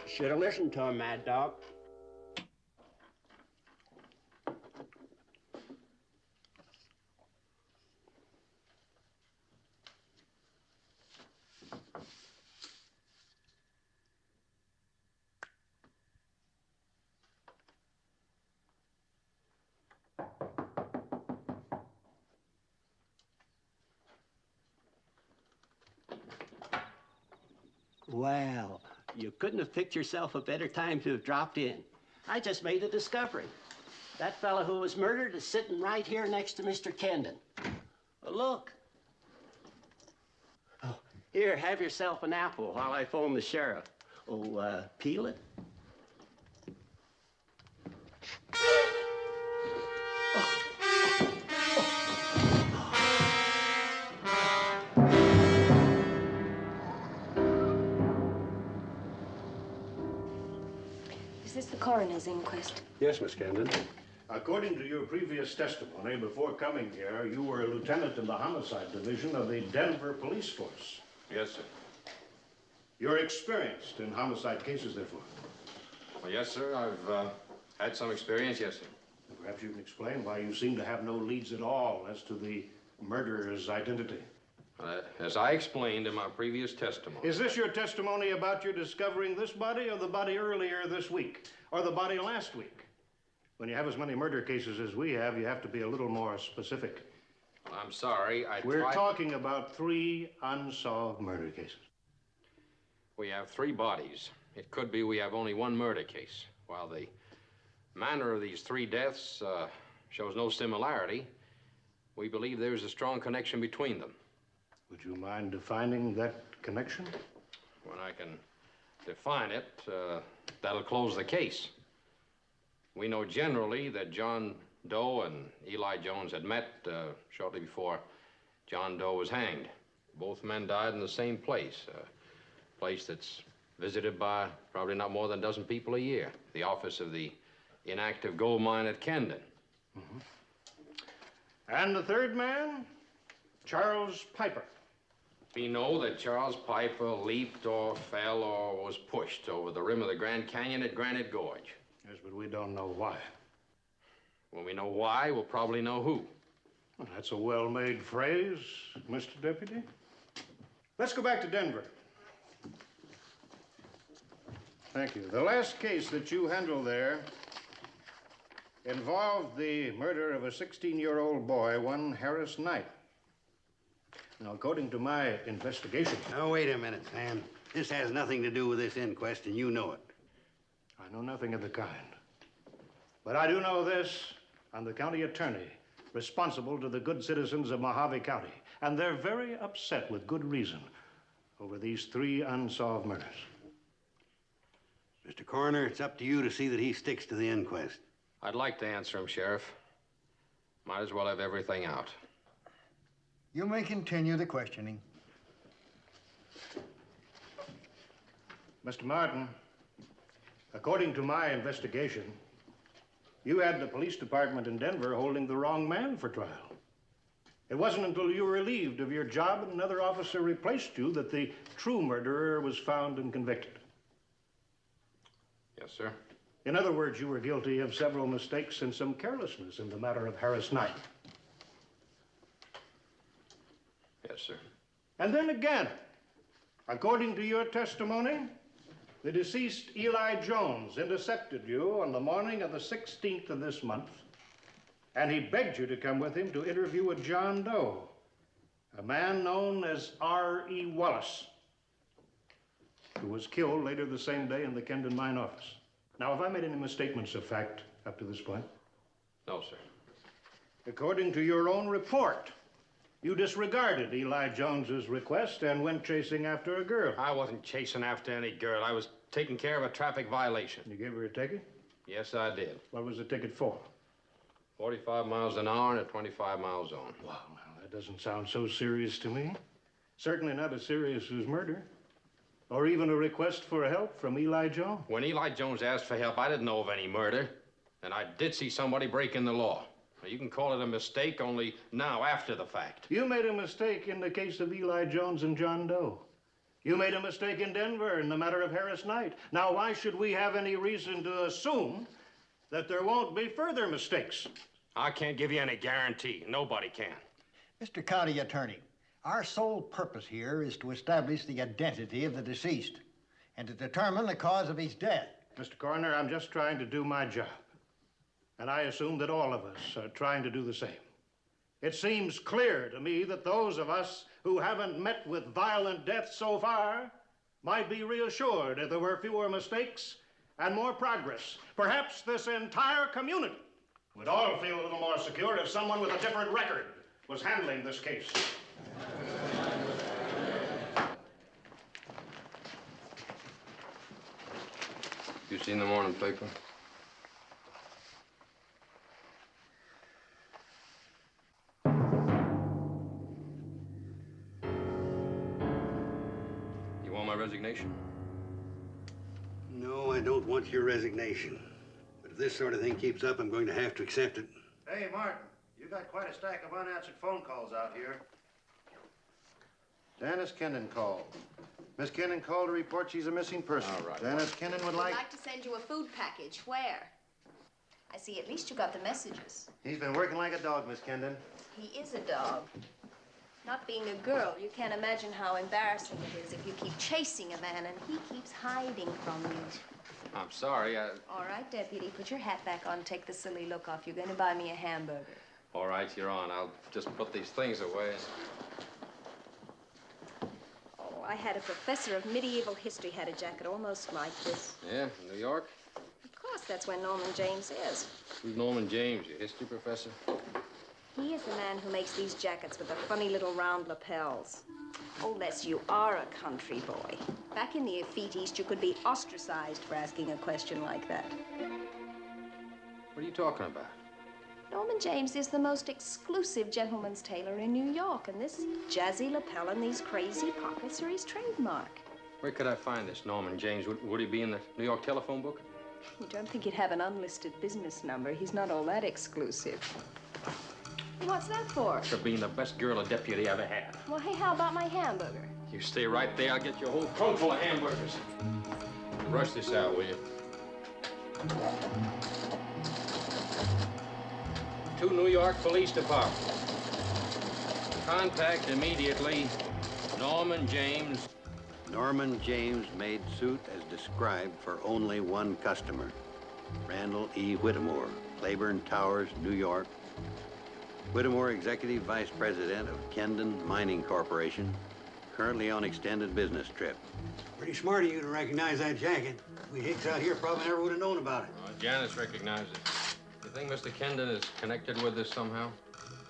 S5: Should have listened to him, Mad Dog. Well, you couldn't have picked yourself a better time to have dropped in. I just made a discovery. That fellow who was murdered is sitting right here next to Mr. Kendon. Look. Oh, here, have yourself an apple while I phone the sheriff. Oh, peel it.
S17: Is this the coroner's inquest?
S13: Yes, Miss Camden. According to your previous testimony, before coming here, you were a lieutenant in the homicide division of the Denver Police Force.
S2: Yes, sir.
S13: You're experienced in homicide cases, therefore.
S2: Well, yes, sir. I've had some experience, yes, sir.
S13: Perhaps you can explain why you seem to have no leads at all as to the murderer's identity.
S2: As I explained in my previous testimony.
S13: Is this your testimony about your discovering this body or the body earlier this week? Or the body last week? When you have as many murder cases as we have, you have to be a little more specific.
S2: Well, I'm sorry,
S13: We're talking about 3 unsolved murder cases.
S2: We have 3 bodies. It could be we have only 1 murder case. While the manner of these 3 deaths shows no similarity, we believe there's a strong connection between them.
S13: Would you mind defining that connection?
S2: When I can define it, that'll close the case. We know generally that John Doe and Eli Jones had met shortly before John Doe was hanged. Both men died in the same place, a place that's visited by probably not more than a dozen people a year, the office of the inactive gold mine at Kendon.
S13: Mm-hmm. And the third man, Charles Piper.
S2: We know that Charles Piper leaped or fell or was pushed over the rim of the Grand Canyon at Granite Gorge.
S13: Yes, but we don't know why.
S2: When we know why, we'll probably know who.
S13: Well, that's a well-made phrase, Mr. Deputy. Let's go back to Denver. Thank you. The last case that you handled there involved the murder of a 16-year-old boy, one Harris Knight. Now, according to my investigation...
S4: Now, wait a minute, Sam. This has nothing to do with this inquest, and you know it.
S13: I know nothing of the kind. But I do know this. I'm the county attorney, responsible to the good citizens of Mojave County. And they're very upset, with good reason, over these 3 unsolved murders.
S4: Mr. Coroner, it's up to you to see that he sticks to the inquest.
S2: I'd like to answer him, Sheriff. Might as well have everything out.
S18: You may continue the questioning.
S13: Mr. Martin, according to my investigation, you had the police department in Denver holding the wrong man for trial. It wasn't until you were relieved of your job and another officer replaced you that the true murderer was found and convicted.
S2: Yes, sir.
S13: In other words, you were guilty of several mistakes and some carelessness in the matter of Harris Knight.
S2: Yes, sir.
S13: And then again, according to your testimony, the deceased Eli Jones intercepted you on the morning of the 16th of this month, and he begged you to come with him to interview with John Doe, a man known as R.E. Wallace, who was killed later the same day in the Kendon mine office. Now, have I made any misstatements of fact up to this point?
S2: No, sir.
S13: According to your own report, you disregarded Eli Jones's request and went chasing after a girl.
S2: I wasn't chasing after any girl. I was taking care of a traffic violation.
S13: You gave her a ticket?
S2: Yes, I did.
S13: What was the ticket for?
S2: 45 miles an hour and a 25-mile zone.
S13: Wow, now, that doesn't sound so serious to me. Certainly not as serious as murder. Or even a request for help from Eli Jones.
S2: When Eli Jones asked for help, I didn't know of any murder. And I did see somebody breaking the law. Now, you can call it a mistake only now, after the fact.
S13: You made a mistake in the case of Eli Jones and John Doe. You made a mistake in Denver in the matter of Harris Knight. Now, why should we have any reason to assume that there won't be further mistakes?
S2: I can't give you any guarantee. Nobody can.
S18: Mr. County Attorney, our sole purpose here is to establish the identity of the deceased and to determine the cause of his death.
S13: Mr. Coroner, I'm just trying to do my job. And I assume that all of us are trying to do the same. It seems clear to me that those of us who haven't met with violent death so far might be reassured if there were fewer mistakes and more progress. Perhaps this entire community would all feel a little more secure if someone with a different record was handling this case.
S2: You seen the morning paper? You want my resignation?
S4: No, I don't want your resignation. But if this sort of thing keeps up, I'm going to have to accept it.
S10: Hey, Martin, you got quite a stack of unanswered phone calls out here. Janice Kennan called. Miss Kennan called to report she's a missing person.
S2: All right.
S10: Janice Kennan would
S3: I'd
S10: like...
S3: like to send you a food package. Where? I see at least you got the messages.
S10: He's been working like a dog, Miss Kennan.
S3: He is a dog. Not being a girl, you can't imagine how embarrassing it is if you keep chasing a man and he keeps hiding from you.
S2: I'm sorry.
S3: All right, Deputy, put your hat back on. Take the silly look off. You're going to buy me a hamburger.
S2: All right, you're on. I'll just put these things away.
S3: Oh, I had a professor of medieval history had a jacket almost like this.
S2: Yeah, New York?
S3: Of course, that's where Norman James is.
S2: Who's Norman James, your history professor?
S3: He is the man who makes these jackets with the funny little round lapels. Oh, Les, you are a country boy. Back in the effete East, you could be ostracized for asking a question like that.
S2: What are you talking about?
S3: Norman James is the most exclusive gentleman's tailor in New York, and this jazzy lapel and these crazy pockets are his trademark.
S2: Where could I find this Norman James? Would he be in the New York telephone book?
S3: You don't think he'd have an unlisted business number? He's not all that exclusive. What's that for?
S2: For being the best girl a deputy ever had.
S3: Well, hey, how about my hamburger?
S2: You stay right there. I'll get you a whole trunk full of hamburgers. Rush this out, will you? To New York Police Department. Contact immediately Norman James.
S4: Norman James made suit as described for only one customer. Randall E. Whittemore, Claiborne Towers, New York. Whittemore, Executive Vice President of Kendon Mining Corporation, currently on extended business trip. Pretty smart of you to recognize that jacket. We hicks out here probably never would have known about it.
S2: Janice recognized it. You think Mr. Kendon is connected with this somehow?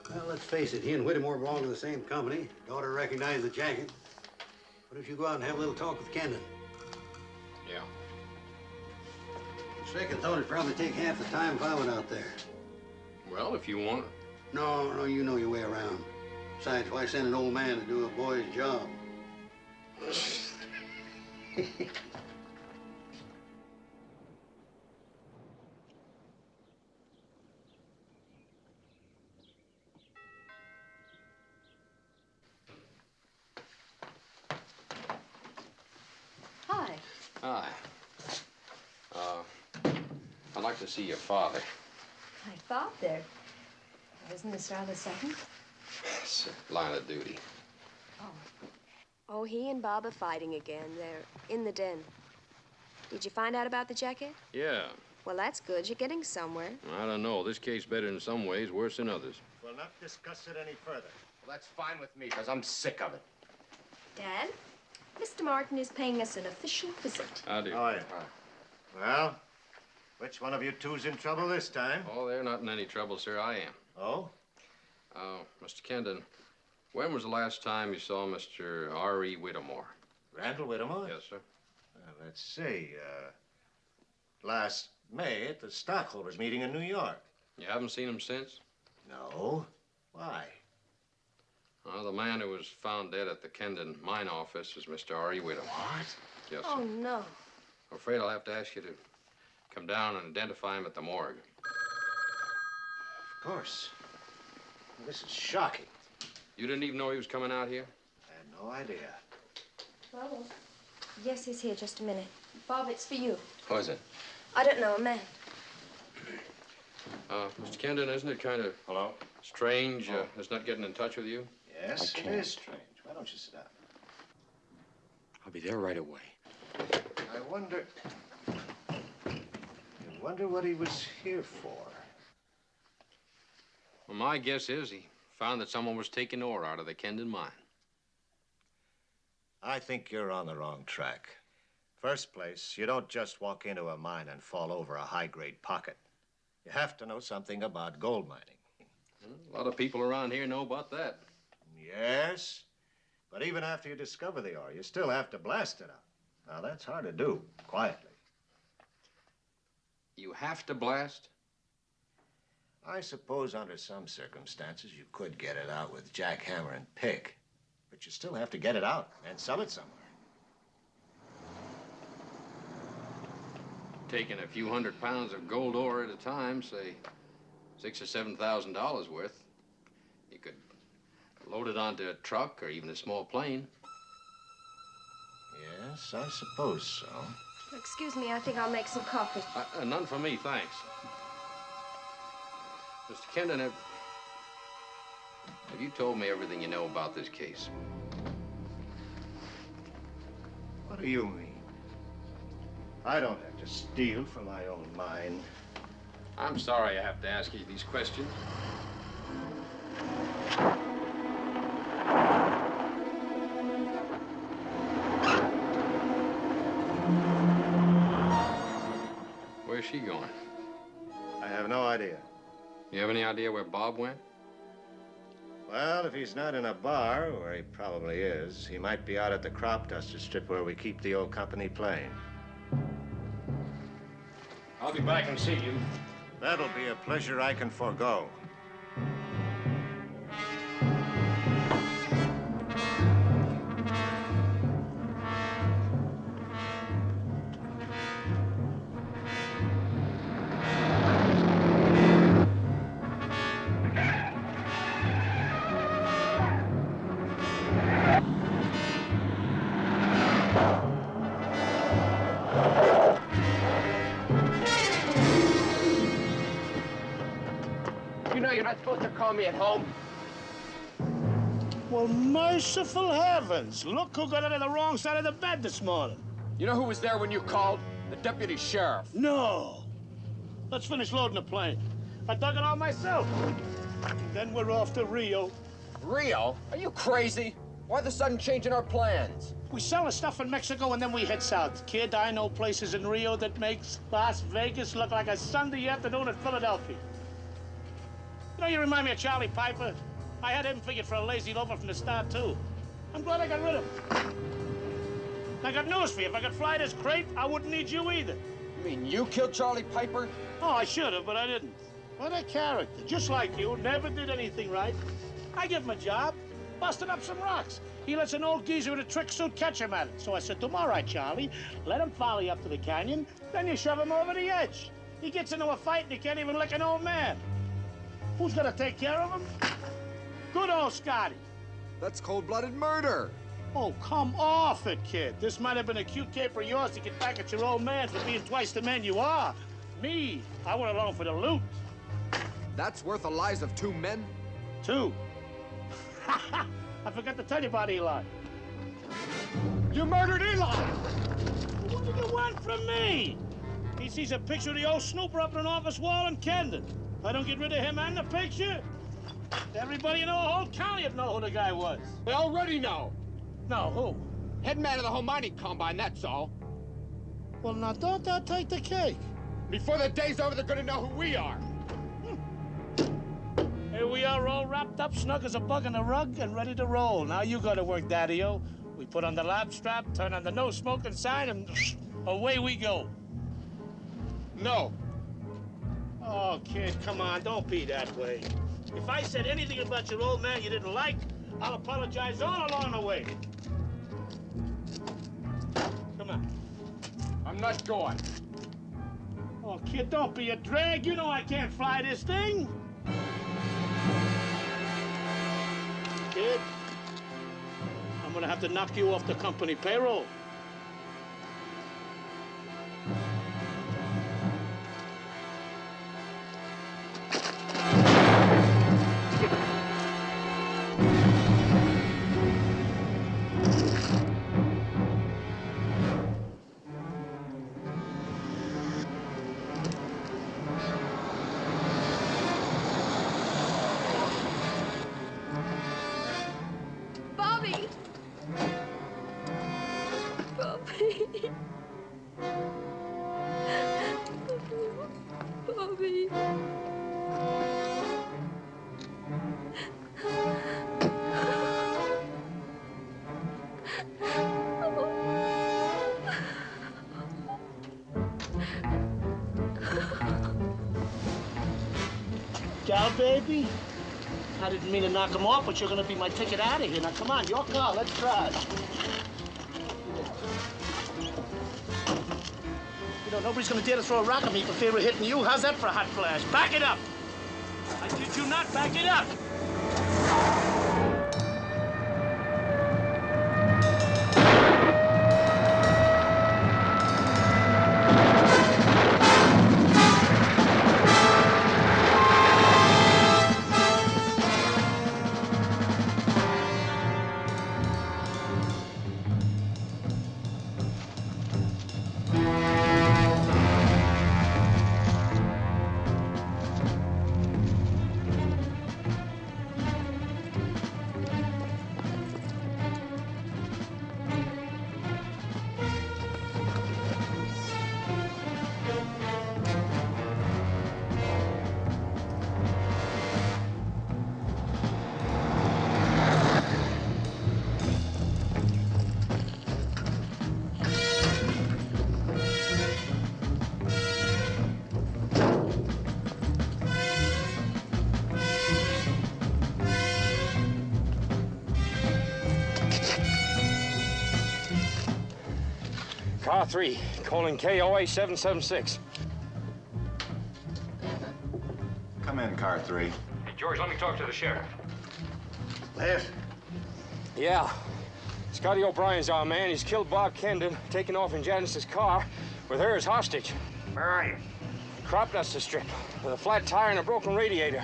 S4: Well, let's face it, he and Whittemore belong to the same company. Daughter recognized the jacket. What if you go out and have a little talk with Kendon?
S2: Yeah.
S4: Second thought, it'd probably take half the time if I went out there.
S2: Well, if you want.
S4: No, you know your way around. Besides, why send an old man to do a boy's job?
S3: Hi.
S2: Hi. I'd like to see your father.
S3: My father? Isn't this rather sudden?
S2: It's a line of duty.
S3: Oh, he and Bob are fighting again. They're in the den. Did you find out about the jacket?
S2: Yeah.
S3: Well, that's good. You're getting somewhere.
S2: I don't know. This case better in some ways, worse in others.
S10: We'll not discuss it any further.
S6: Well, that's fine with me, because I'm sick of it.
S3: Dad, Mr. Martin is paying us an official visit.
S2: I do.
S10: Oh, yeah. Well, which one of you two's in trouble this time?
S2: Oh, they're not in any trouble, sir. I am.
S10: Oh?
S2: Mr. Kendon, when was the last time you saw Mr. R.E. Whittemore?
S10: Randall Whittemore?
S2: Yes, sir.
S10: Well, let's see. Last May at the stockholders' meeting in New York.
S2: You haven't seen him since?
S10: No. Why?
S2: The man who was found dead at the Kendon mine office is Mr. R.E. Whittemore.
S10: What?
S2: Yes, sir.
S3: Oh, no.
S2: I'm afraid I'll have to ask you to come down and identify him at the morgue.
S10: Of course. This is shocking.
S2: You didn't even know he was coming out here?
S10: I had no idea.
S3: Well, yes, he's here. Just a minute. Bob, it's for you.
S2: Who is it?
S3: I don't know, a man.
S2: Mr. Kendon, isn't it kind of strange us not getting in touch with you?
S10: Yes, it is strange. Why don't you sit down?
S6: I'll be there right away.
S10: I wonder what he was here for.
S2: Well, my guess is he found that someone was taking ore out of the Kendon mine.
S10: I think you're on the wrong track. First place, you don't just walk into a mine and fall over a high-grade pocket. You have to know something about gold mining.
S2: A lot of people around here know about that.
S10: Yes, but even after you discover the ore, you still have to blast it out. Now, that's hard to do, quietly.
S2: You have to blast?
S10: I suppose under some circumstances you could get it out with jackhammer and pick, but you still have to get it out and sell it somewhere.
S2: Taking a few hundred pounds of gold ore at a time, say $6,000 or $7,000 worth, you could load it onto a truck or even a small plane.
S10: Yes, I suppose so.
S3: Excuse me, I think I'll make some coffee.
S2: None for me, thanks. Mr. Kendon, have you told me everything you know about this case?
S10: What do you mean? I don't have to steal from my own mine.
S2: I'm sorry I have to ask you these questions. Where's she going?
S10: I have no idea.
S2: You have any idea where Bob went?
S10: Well, if he's not in a bar, where he probably is, he might be out at the crop duster strip where we keep the old company plane.
S2: I'll be back and see you.
S10: That'll be a pleasure I can forego.
S6: You know you're not supposed to call me at home.
S11: Well, merciful heavens. Look who got out of the wrong side of the bed this morning.
S6: You know who was there when you called? The deputy sheriff.
S11: No. Let's finish loading the plane. I dug it out myself. Then we're off to Rio.
S6: Rio? Are you crazy? Why the sudden change in our plans?
S11: We sell the stuff in Mexico and then we head south. Kid, I know places in Rio that makes Las Vegas look like a Sunday afternoon in Philadelphia. You know, you remind me of Charlie Piper. I had him figured for a lazy loafer from the start, too. I'm glad I got rid of him. I got news for you. If I could fly this crate, I wouldn't need you either.
S6: You mean you killed Charlie Piper?
S11: Oh, I should have, but I didn't. What a character. Just like you, never did anything right. I give him a job, busted up some rocks. He lets an old geezer in a trick suit catch him at it. So I said to him, all right, Charlie, let him follow you up to the canyon, then you shove him over the edge. He gets into a fight and he can't even lick an old man. Who's gonna take care of him? Good old Scotty.
S6: That's cold-blooded murder.
S11: Oh, come off it, kid. This might have been a cute caper of yours to get back at your old man for being twice the man you are. Me, I went along for the loot.
S6: That's worth the lives of 2 men?
S11: 2. I forgot to tell you about Eli.
S6: You murdered Eli!
S11: What do you want from me? He sees a picture of the old snooper up on an office wall in Kendon. If I don't get rid of him and the picture, everybody in the whole county would know who the guy was.
S6: We already know.
S11: No, who?
S6: Head man of the whole mining combine, that's all.
S11: Well, now, don't that take the cake?
S6: Before the day's over, they're gonna know who we are.
S11: Here we are all wrapped up, snug as a bug in a rug, and ready to roll. Now you go to work, Daddy-O. We put on the lap strap, turn on the no-smoking sign, and away we go.
S6: No.
S11: Oh, kid, come on, don't be that way. If I said anything about your old man you didn't like, I'll apologize all along the way. Come on.
S6: I'm not going.
S11: Oh, kid, don't be a drag. You know I can't fly this thing. Kid, I'm gonna have to knock you off the company payroll.
S3: Bobby.
S11: Ciao, baby. I didn't mean to knock him off, but you're gonna be my ticket out of here. Now, come on, your car, let's drive. You know, nobody's gonna dare to throw a rock at me for fear of hitting you. How's that for a hot flash? Back it up! I kid you not, back it up!
S17: Car 3, calling KOA 776.
S10: Come in, car 3.
S17: Hey, George, let me talk to the sheriff.
S10: Les?
S17: Yeah. Scotty O'Brien's our man. He's killed Bob Kendon, taken off in Janice's car with her as hostage.
S10: Where are you?
S17: Crop duster strip with a flat tire and a broken radiator.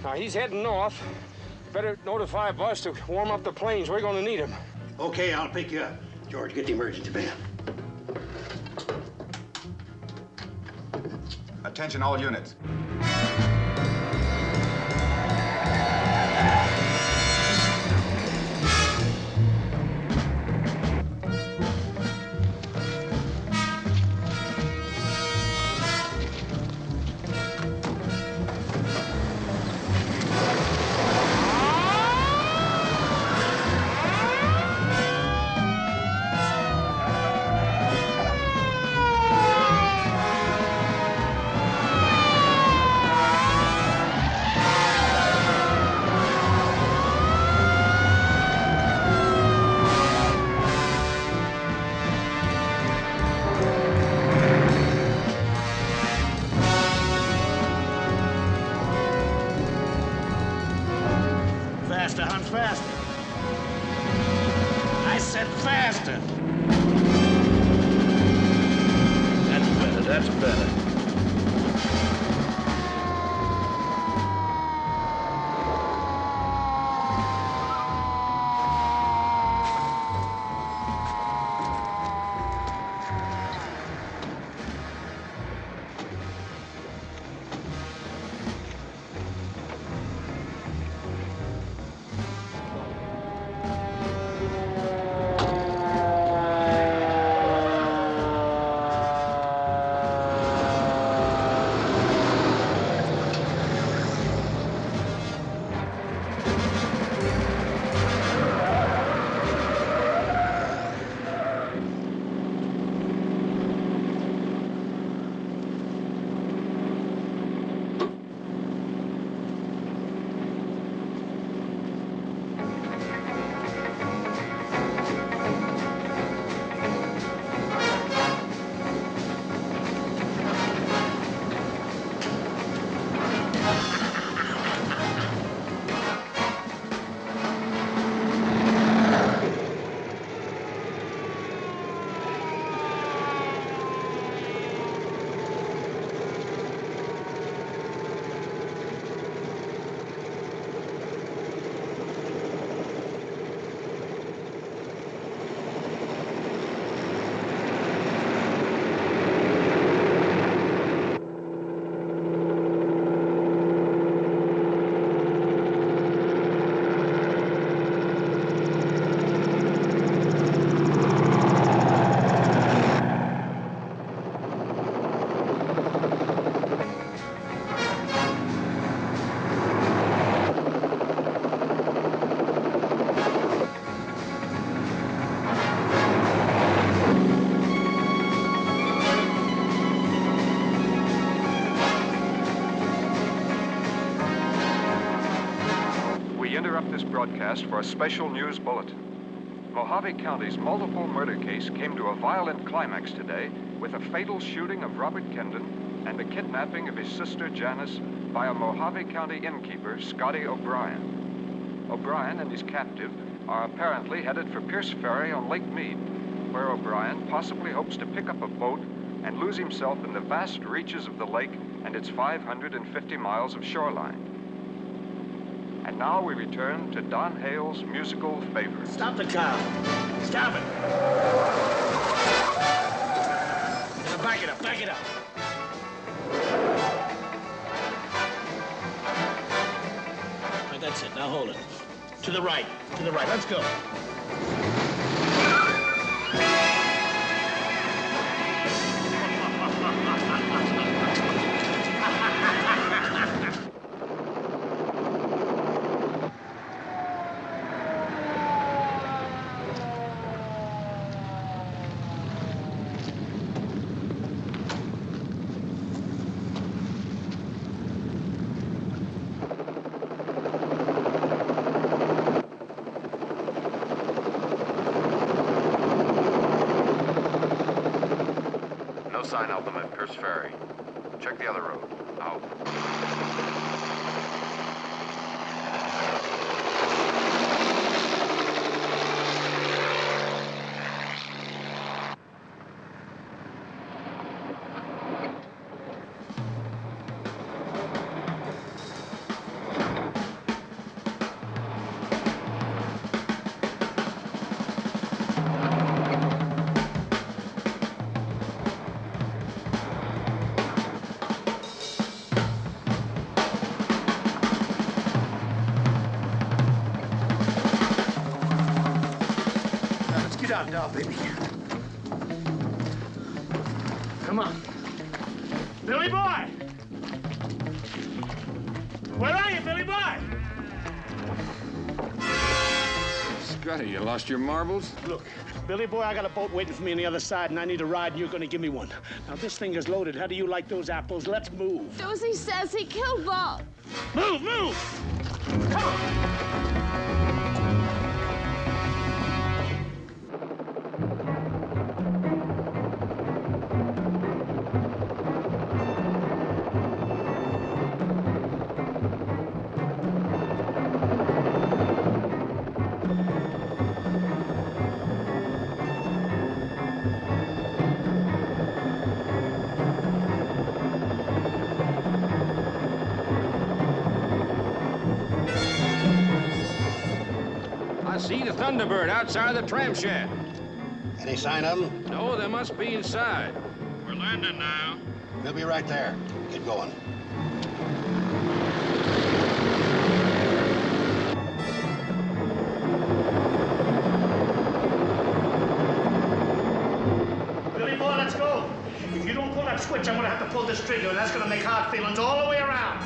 S17: Now, he's heading north. You better notify Buzz to warm up the planes. We're going to need him.
S5: Okay, I'll pick you up. George, get the emergency van.
S9: Attention all units.
S11: Faster, hun, faster. I said faster. That's better.
S19: broadcast for a special news bulletin. Mojave County's multiple murder case came to a violent climax today with a fatal shooting of Robert Kendon and the kidnapping of his sister Janice by a Mojave County innkeeper, Scotty O'Brien. O'Brien and his captive are apparently headed for Pierce Ferry on Lake Mead, where O'Brien possibly hopes to pick up a boat and lose himself in the vast reaches of the lake and its 550 miles of shoreline. And now we return to Don Hale's musical favorite.
S11: Stop the car. Stop it. Now back it up, back it up. All right, that's it. Now hold it. To the right, let's go.
S19: No sign of them at Pierce Ferry. Check the other road. Out.
S11: Get out now, baby. Come on. Billy boy! Where are you, Billy boy?
S9: Scotty, you lost your marbles?
S11: Look, Billy boy, I got a boat waiting for me on the other side, and I need a ride, and you're gonna give me one. Now, this thing is loaded. How do you like those apples? Let's move.
S20: Dozy says he killed Bob.
S11: Move, move! Come on!
S17: I see the Thunderbird outside the tram shed.
S18: Any sign of him?
S17: No, they must be inside.
S16: We're landing now.
S18: We'll be right there. Get going.
S11: Billy boy, let's go. If you don't pull that switch, I'm gonna have to pull this trigger, and that's gonna make hard feelings all the way around.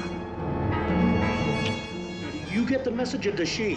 S11: You get the message, or does she?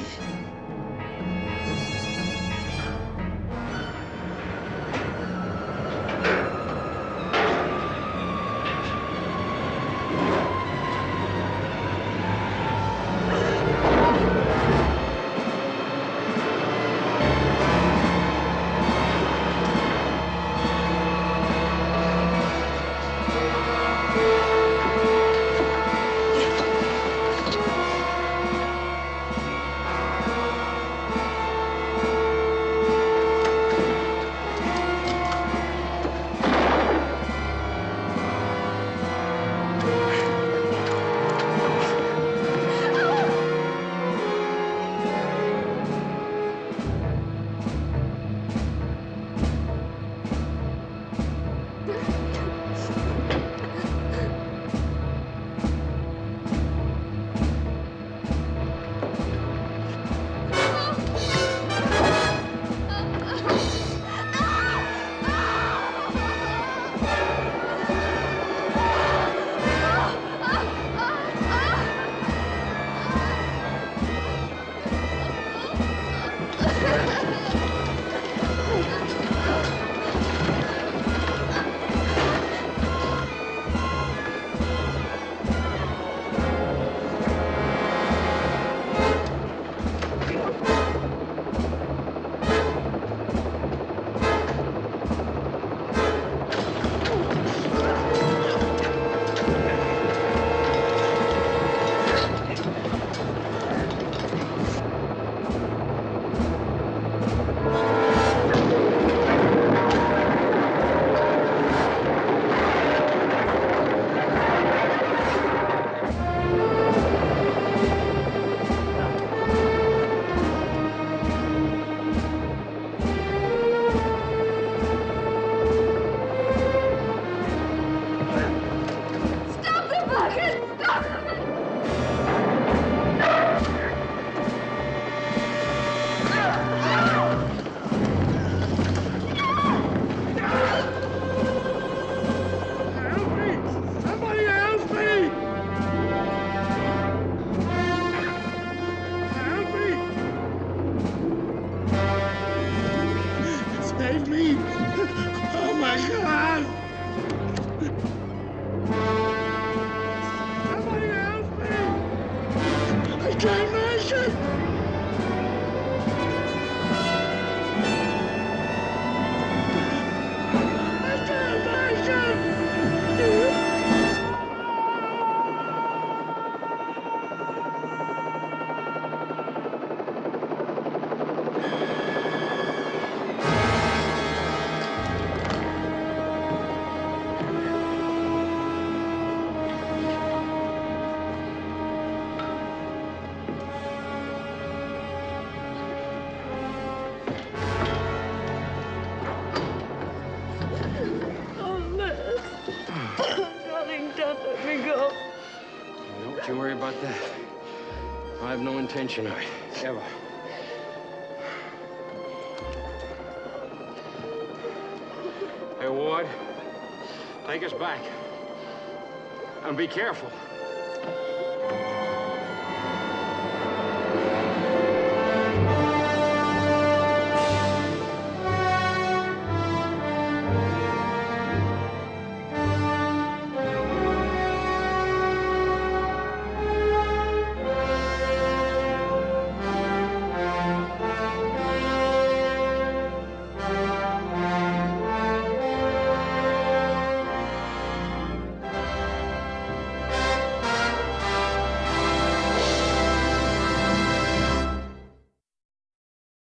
S11: save me! Oh, my God! Somebody help me! I can't make it! I can't make it!
S20: Oh, Les. Darling, don't let me go.
S2: Don't you worry about that. I have no intention of it, ever. Hey, Ward, take us back. And be careful.